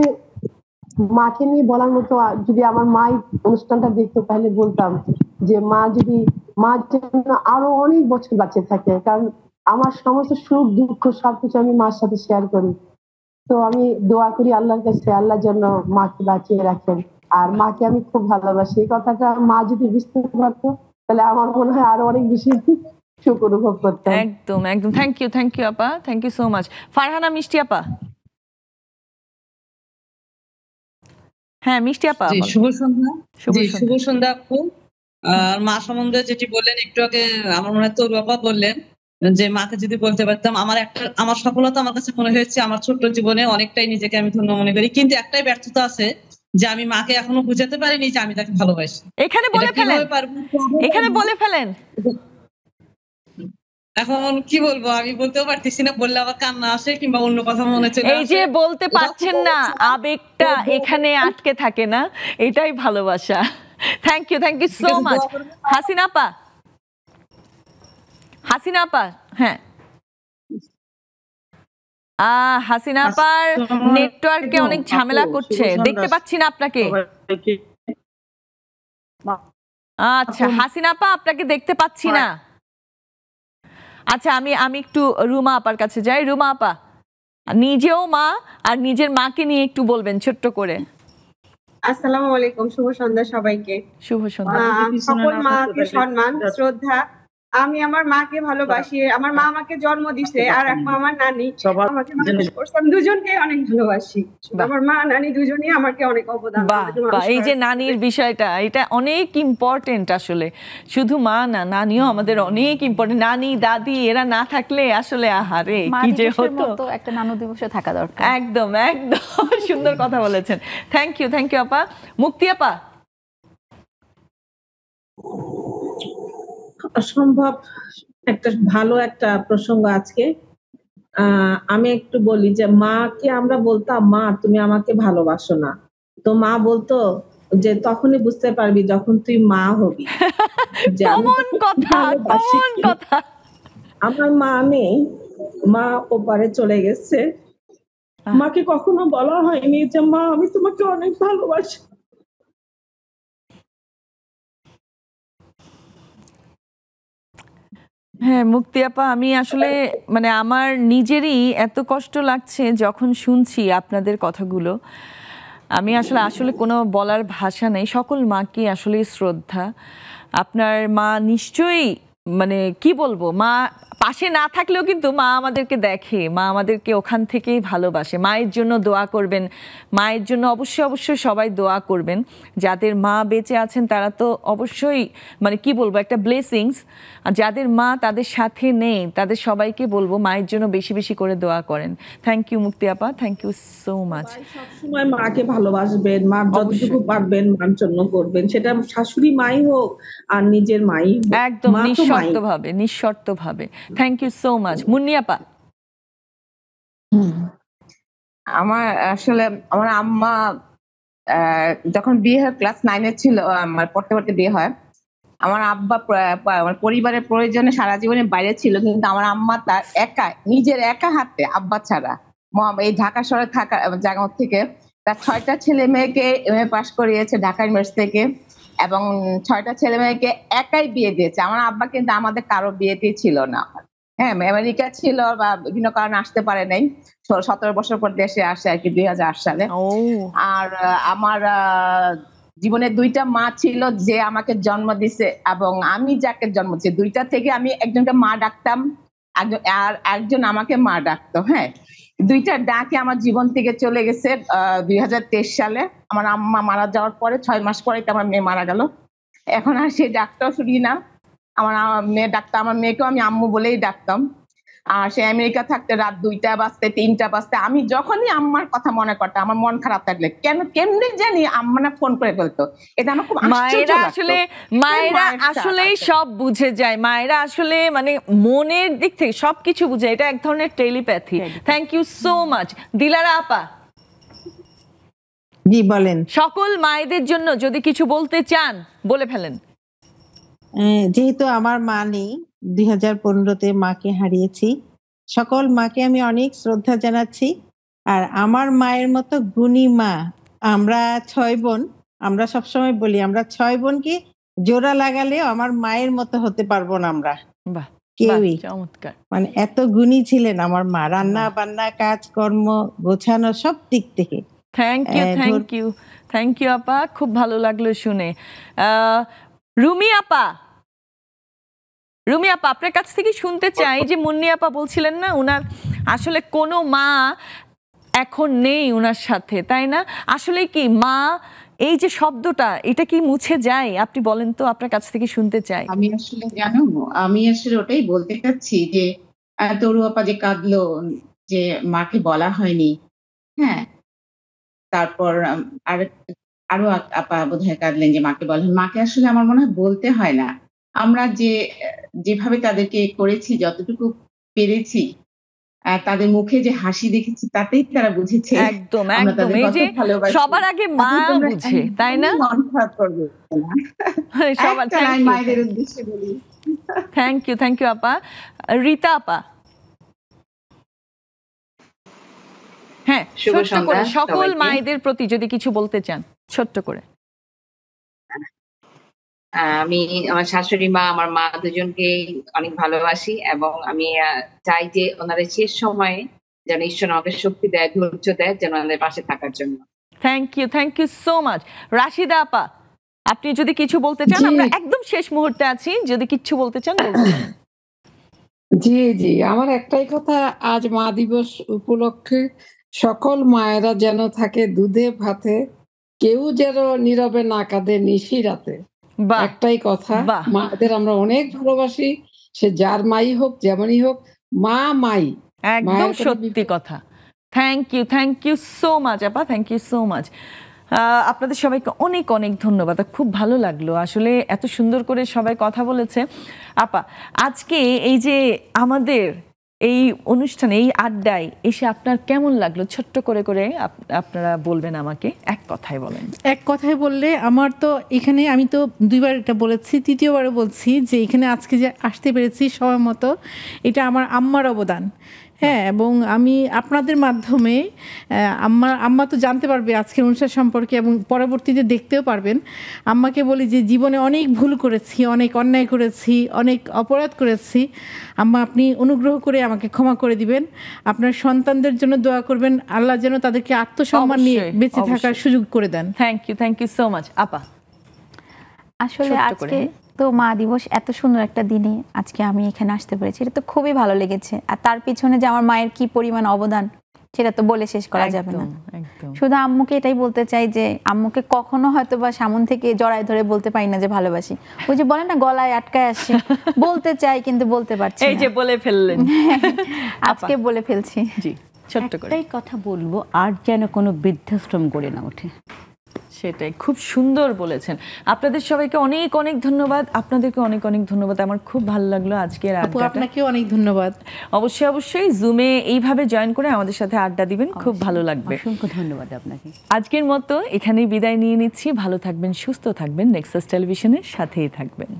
মাকে নিয়ে বলার মতো, যদি আমার মা অনুষ্ঠানটা দেখতো তাহলে বলতাম যে মা জন্য আরো অনেক বছর বাঁচে থাকে, কারণ আমার সমস্ত সুখ দুঃখ সবকিছু আমি মার সাথে শেয়ার করি। তো আমি দোয়া করি আল্লাহর কাছে, আল্লাহ যেন মাকে বাঁচিয়ে রাখেন। আর মাকে আমি খুব ভালোবাসি। এই কথাটা মা যদি বুঝতে পারতো তাহলে আমার মনে হয় আরো অনেক বেশি সুখ অনুভব করতাম। একদম একদম। থ্যাংক ইউ আপা, thank you so much. Farhana মিষ্টি আপা। হ্যাঁ মিষ্টি আপা। শুভ সন্ধ্যা। শুভ সন্ধ্যা আপু। আর মা সম্বন্ধে যেটি বললেন একটু আগে, আমার মনে হয় তরু আপা বললেন যে মাকে যদি বলতে পারতাম। আমার সফলতা আমার কাছে মনে হয়েছে আমার ছোট্ট জীবনে অনেকটাই নিজেকে আমি ধন্য মনে করি, কিন্তু একটাই ব্যর্থতা আছে যে আমি মাকে এখনো বুঝাতে পারিনি যে আমি তাকে ভালোবাসি। এখানে বলে ফেলেন। এখন কি বলবো, আমি বলতেও পারতেছি না, বললে আবার কান্না আসে কিংবা অন্য কথা মনে চলে আসে। এই যে বলতে পারছেন না, আবেগটা এখানে আটকে থাকে না, এটাই ভালোবাসা। Thank you so much. Hasina আপা। হ্যাঁ হাসিনা আপার নেটওয়ার্কে অনেক ঝামেলা করছে, দেখতে পাচ্ছি না আপনাকে। আচ্ছা হাসিনা আপা আপনাকে দেখতে পাচ্ছি না। আচ্ছা আমি একটু রুমা আপার কাছে যাই। রুমা আপা নিজেও মা আর নিজের মাকে নিয়ে একটু বলবেন ছোট্ট করে। আসসালামু আলাইকুম, শুভ সন্ধ্যা সবাইকে। শুভ সন্ধ্যা। সকল মাকে সম্মান শ্রদ্ধা। আমি আমার মাকে ভালোবাসি। আমার মা আমাকে জন্ম দিছে, আর এখন আমার নানি আমাকে মানুষ করছে। আমি দুজনকে অনেক ভালোবাসি। আমার মা নানি দুজনেই আমাকে অনেক অবদান। এই যে নানির বিষয়টা, এটা অনেক ইম্পর্টেন্ট আসলে। শুধু মা না, নানিও আমাদের অনেক ইম্পর্টেন্ট। নানি দাদি এরা না থাকলে আসলে আহারে কি যে হতো। একটা নানু দিবসে থাকা দরকার। একদম সুন্দর কথা বলেছেন। থ্যাংক ইউ আপা। মুক্তি আপা। অসম্ভব একটা ভালো একটা প্রসঙ্গ আজকে। আমি একটু বলি যে মাকে আমরা বলতাম, মা তুমি আমাকে ভালোবাসো না, তো মা বলতো যে তখনই বুঝতে পারবি যখন তুই মা হবি। আমার মা নেই, মা ওপারে চলে গেছে। মাকে কখনো বলা হয়নি যে মা আমি তোমাকে অনেক ভালোবাসি। হ্যাঁ মুক্তি আপা, আমি আসলে মানে আমার নিজেরই এত কষ্ট লাগছে যখন শুনছি আপনাদের কথাগুলো। আমি আসলে কোনো বলার ভাষা নেই। সকল মাকে আসলে শ্রদ্ধা। আপনার মা নিশ্চয়ই মানে কি বলবো, মা পাশে না থাকলেও কিন্তু মা আমাদেরকে দেখে, মা আমাদেরকে ওখান থেকেই ভালোবাসে। মায়ের জন্য দোয়া করবেন, মায়ের জন্য অবশ্যই সবাই দোয়া করবেন। যাদের মা বেঁচে আছেন তারা তো অবশ্যই মানে কি বলবো একটা ব্লেসিংস। আর যাদের মা তাদের সাথে নেই তাদের সবাইকে বলবো মায়ের জন্য বেশি বেশি করে দোয়া করেন। থ্যাংক ইউ মুক্তি আপা, থ্যাংক ইউ সো মাচ। সবসময় মাকে ভালোবাসবেন, মা যতটুকু পারবেন মার জন্য করবেন, সেটা শাশুড়ি মাই হোক আর নিজের মাই হোক, একদম নিঃশর্তভাবে। Thank you so much. Munni আপা। আমার আসলে আমার আম্মা যখন বিয়ে হয় ক্লাস 9-এ ছিল, আমার পড়তে পড়তে বিয়ে হয়। আমার আব্বা আমার পরিবারের প্রয়োজনে সারা জীবনে বাইরে ছিল, কিন্তু আমার আম্মা তার নিজের একা হাতে আব্বা ছাড়া এই ঢাকা শহরে থাকা জায়গা থেকে তার 6টা ছেলে মেয়েকে এমএ পাস করিয়েছে ঢাকা ইউনিভার্সিটি থেকে, এবং 6টা ছেলে মেয়েকে একাই বিয়ে দিয়েছে। আমার আব্বা কিন্তু আমাদের কারো বিয়েতেই ছিল না। হ্যাঁ, আমেরিকা ছিল বা বিভিন্ন কারণে আসতে পারে নাই। 17 বছর পর দেশে আসে আর কি 2008 সালে। আর আমার জীবনে 2টা মা ছিল যে আমাকে জন্ম দিছে, এবং আমি যাকে জন্ম দিয়েছি 2টা থেকে আমি একজনকে মা ডাকতাম, আর একজন আমাকে মা ডাকতো। হ্যাঁ, 2টা ডাকে আমার জীবন থেকে চলে গেছে 2023 সালে। আমার আম্মা মারা যাওয়ার পরে 6 মাস পরে আমার মেয়ে মারা গেল। এখন আর সেই ডাকটাও শুনি না। আমার মেয়ে ডাকতাম, আমার মেয়েকেও আমি আম্মু বলেই ডাকতাম। আর সে আমেরিকা থাকতে রাত 2টা বাজতে 3টা বাজতে আমি যখনই আম্মার কথা মনে করতাম, আমার মন খারাপ থাকলে কেমনে জানি আম্মা না ফোন করে ফেলতো। এটা আমার খুব আশ্চর্য লাগতো। মায়েরা আসলেই সব বুঝে যায়। মায়েরা আসলে মানে মনের দিক থেকে সবকিছু বুঝে। এটা এক ধরনের telepathy. Thank you so much. Dilara আপা। জি বলেন। সকল মায়েদের জন্য যদি কিছু বলতে চান বলে ফেলেন। যেহেতু আমার মা নেই, 2015-তে মাকে হারিয়েছি, সকল মাকে আমি অনেক শ্রদ্ধা জানাচ্ছি। আর আমার মায়ের মতো গুণী মা, আমরা 6 বোন, আমরা সবসময় বলি আমরা 6 বোনকে জোড়া লাগালেও আমার মায়ের মতো হতে পারবো না আমরা কেউই। মানে এত গুণী ছিলেন আমার মা, রান্না বান্না কাজকর্ম গোছানো সব দিক থেকে। থ্যাংক ইউ আপা, খুব ভালো লাগলো শুনে। রুমি আপা, আপনার কাছ থেকে শুনতে চাই যে মুন্নি আপা বলছিলেন না উনার আসলে কোনো মা এখন নেই উনার সাথে, তাই না? আসলে কি মা এই যে শব্দটা এটা কি মুছে যায়? আপনি বলেন তো, আপনার কাছ থেকে শুনতে চাই। আমি আসলে ওটাই বলতে চাচ্ছি যে তরু আপা যে কাঁদলো যে মাকে বলা হয়নি। হ্যাঁ, তারপর আরো আপা বোধহয় কাঁদলেন যে মাকে বলেন। মাকে আসলে আমার মনে হয় বলতে হয় না, আমরা যেভাবে তাদেরকে করেছি, যতটুকু পেরেছি, তাদের মুখে যে হাসি দেখেছি তাতেই তারা বুঝেছে একদম এই যে সবার আগে মা বুঝে, তাই না? মন খারাপ করবে না সবার। মায়েদের উদ্দেশ্যে বলি থ্যাংক ইউ আপা। রীতা আপা। হ্যাঁ, ছোট্ট করে সকল মায়েদের প্রতি যদি কিছু বলতে চান ছোট্ট করে। আমি আমার শাশুড়ি মা, আমার মা দুজনকে অনেক ভালোবাসি, এবং আমি চাই যে ওনাদের শেষ সময়ে যেন ঈশ্বর আমাকে শক্তি দেয়, ধৈর্য দেয়, যেন ওনাদের পাশে থাকার জন্য। Thank you so much. Rashida আপা, আপনি যদি কিছু বলতে চান, আমরা একদম শেষ মুহূর্তে আছি, যদি কিছু বলতে চান বলুন। জি, আমার একটাই কথা, আজ মা দিবস উপলক্ষে সকল মায়েরা যেন থাকে দুধে ভাতে, কেউ যেন নীরবে না কাঁদে নিশি রাতে। একটাই কথা, মাদের আমরা অনেক ভালোবাসি, সে যার মাই হোক যেমনই হোক, মা মাই। একদম সত্যি কথা। থ্যাংক ইউ সো মাচ আপা, থ্যাংক ইউ সো মাচ। আপনাদের সবাইকে অনেক ধন্যবাদ। খুব ভালো লাগলো আসলে, এত সুন্দর করে সবাই কথা বলেছে। আপা, আজকে এই যে আমাদের এই অনুষ্ঠানে, এই আড্ডায় এসে আপনার কেমন লাগলো? ছোট্ট করে আপনারা বলবেন আমাকে, এক কথায় বলেন। এক কথায় বললে আমার তো এখানে, আমি তো 2বার এটা বলেছি, 3য়বারও বলছি যে এখানে আজকে যে আসতে পেরেছি সময় মতো, এটা আমার আম্মার অবদান। হ্যাঁ, এবং আমি আপনাদের মাধ্যমে আম্মা তো জানতে পারবে আজকের অনুষ্ঠান সম্পর্কে এবং পরবর্তীতে দেখতেও পারবেন। আম্মাকে বলি যে জীবনে অনেক ভুল করেছি, অনেক অন্যায় করেছি, অনেক অপরাধ করেছি। আম্মা, আপনি অনুগ্রহ করে আমাকে ক্ষমা করে দিবেন। আপনার সন্তানদের জন্য দোয়া করবেন, আল্লাহ যেন তাদেরকে আত্মসম্মান নিয়ে বেঁচে থাকার সুযোগ করে দেন। থ্যাংক ইউ সো মাচ আপা। আসলে আজকে তো মা দিবস, এত সুন্দর একটা দিনে আজকে আমি এখানে আসতে পেরেছি, এটা তো খুবই ভালো লেগেছে। আর তার পিছনে যে আমার মায়ের কি পরিমাণ অবদান সেটা তো বলে শেষ করা যাবে না। শুধু আম্মুকে এটাই বলতে চাই যে আম্মুকে কখনো হয়তো বা সামন থেকে জড়ায় ধরে বলতে পারি না যে ভালোবাসি, ওই যে বলে না গলায় আটকায় আসে, বলতে চাই কিন্তু বলতে পারছি না। এই যে বলে ফেললেন, আজকে বলে ফেলছি। জি, ছোট্ট করে একটাই কথা বলবো, আর যেন কোনো বৃদ্ধাশ্রম গড়ে না ওঠে। সেটাই, খুব সুন্দর বলেছেন। আপনাদের সবাইকে অনেক অনেক ধন্যবাদ, আপনাদেরকে অনেক অনেক ধন্যবাদ। আমার খুব ভালো লাগলো আজকের আড্ডাটা। আপনাকেও অনেক ধন্যবাদ। অবশ্যই জুমে এইভাবে জয়েন করে আমাদের সাথে আড্ডা দিবেন, খুব ভালো লাগবে। অসংখ্য ধন্যবাদ আপনাকে। আজকের মতো এখানেই বিদায় নিয়ে নিচ্ছি। ভালো থাকবেন, সুস্থ থাকবেন, নেক্সাস টেলিভিশনের সাথেই থাকবেন।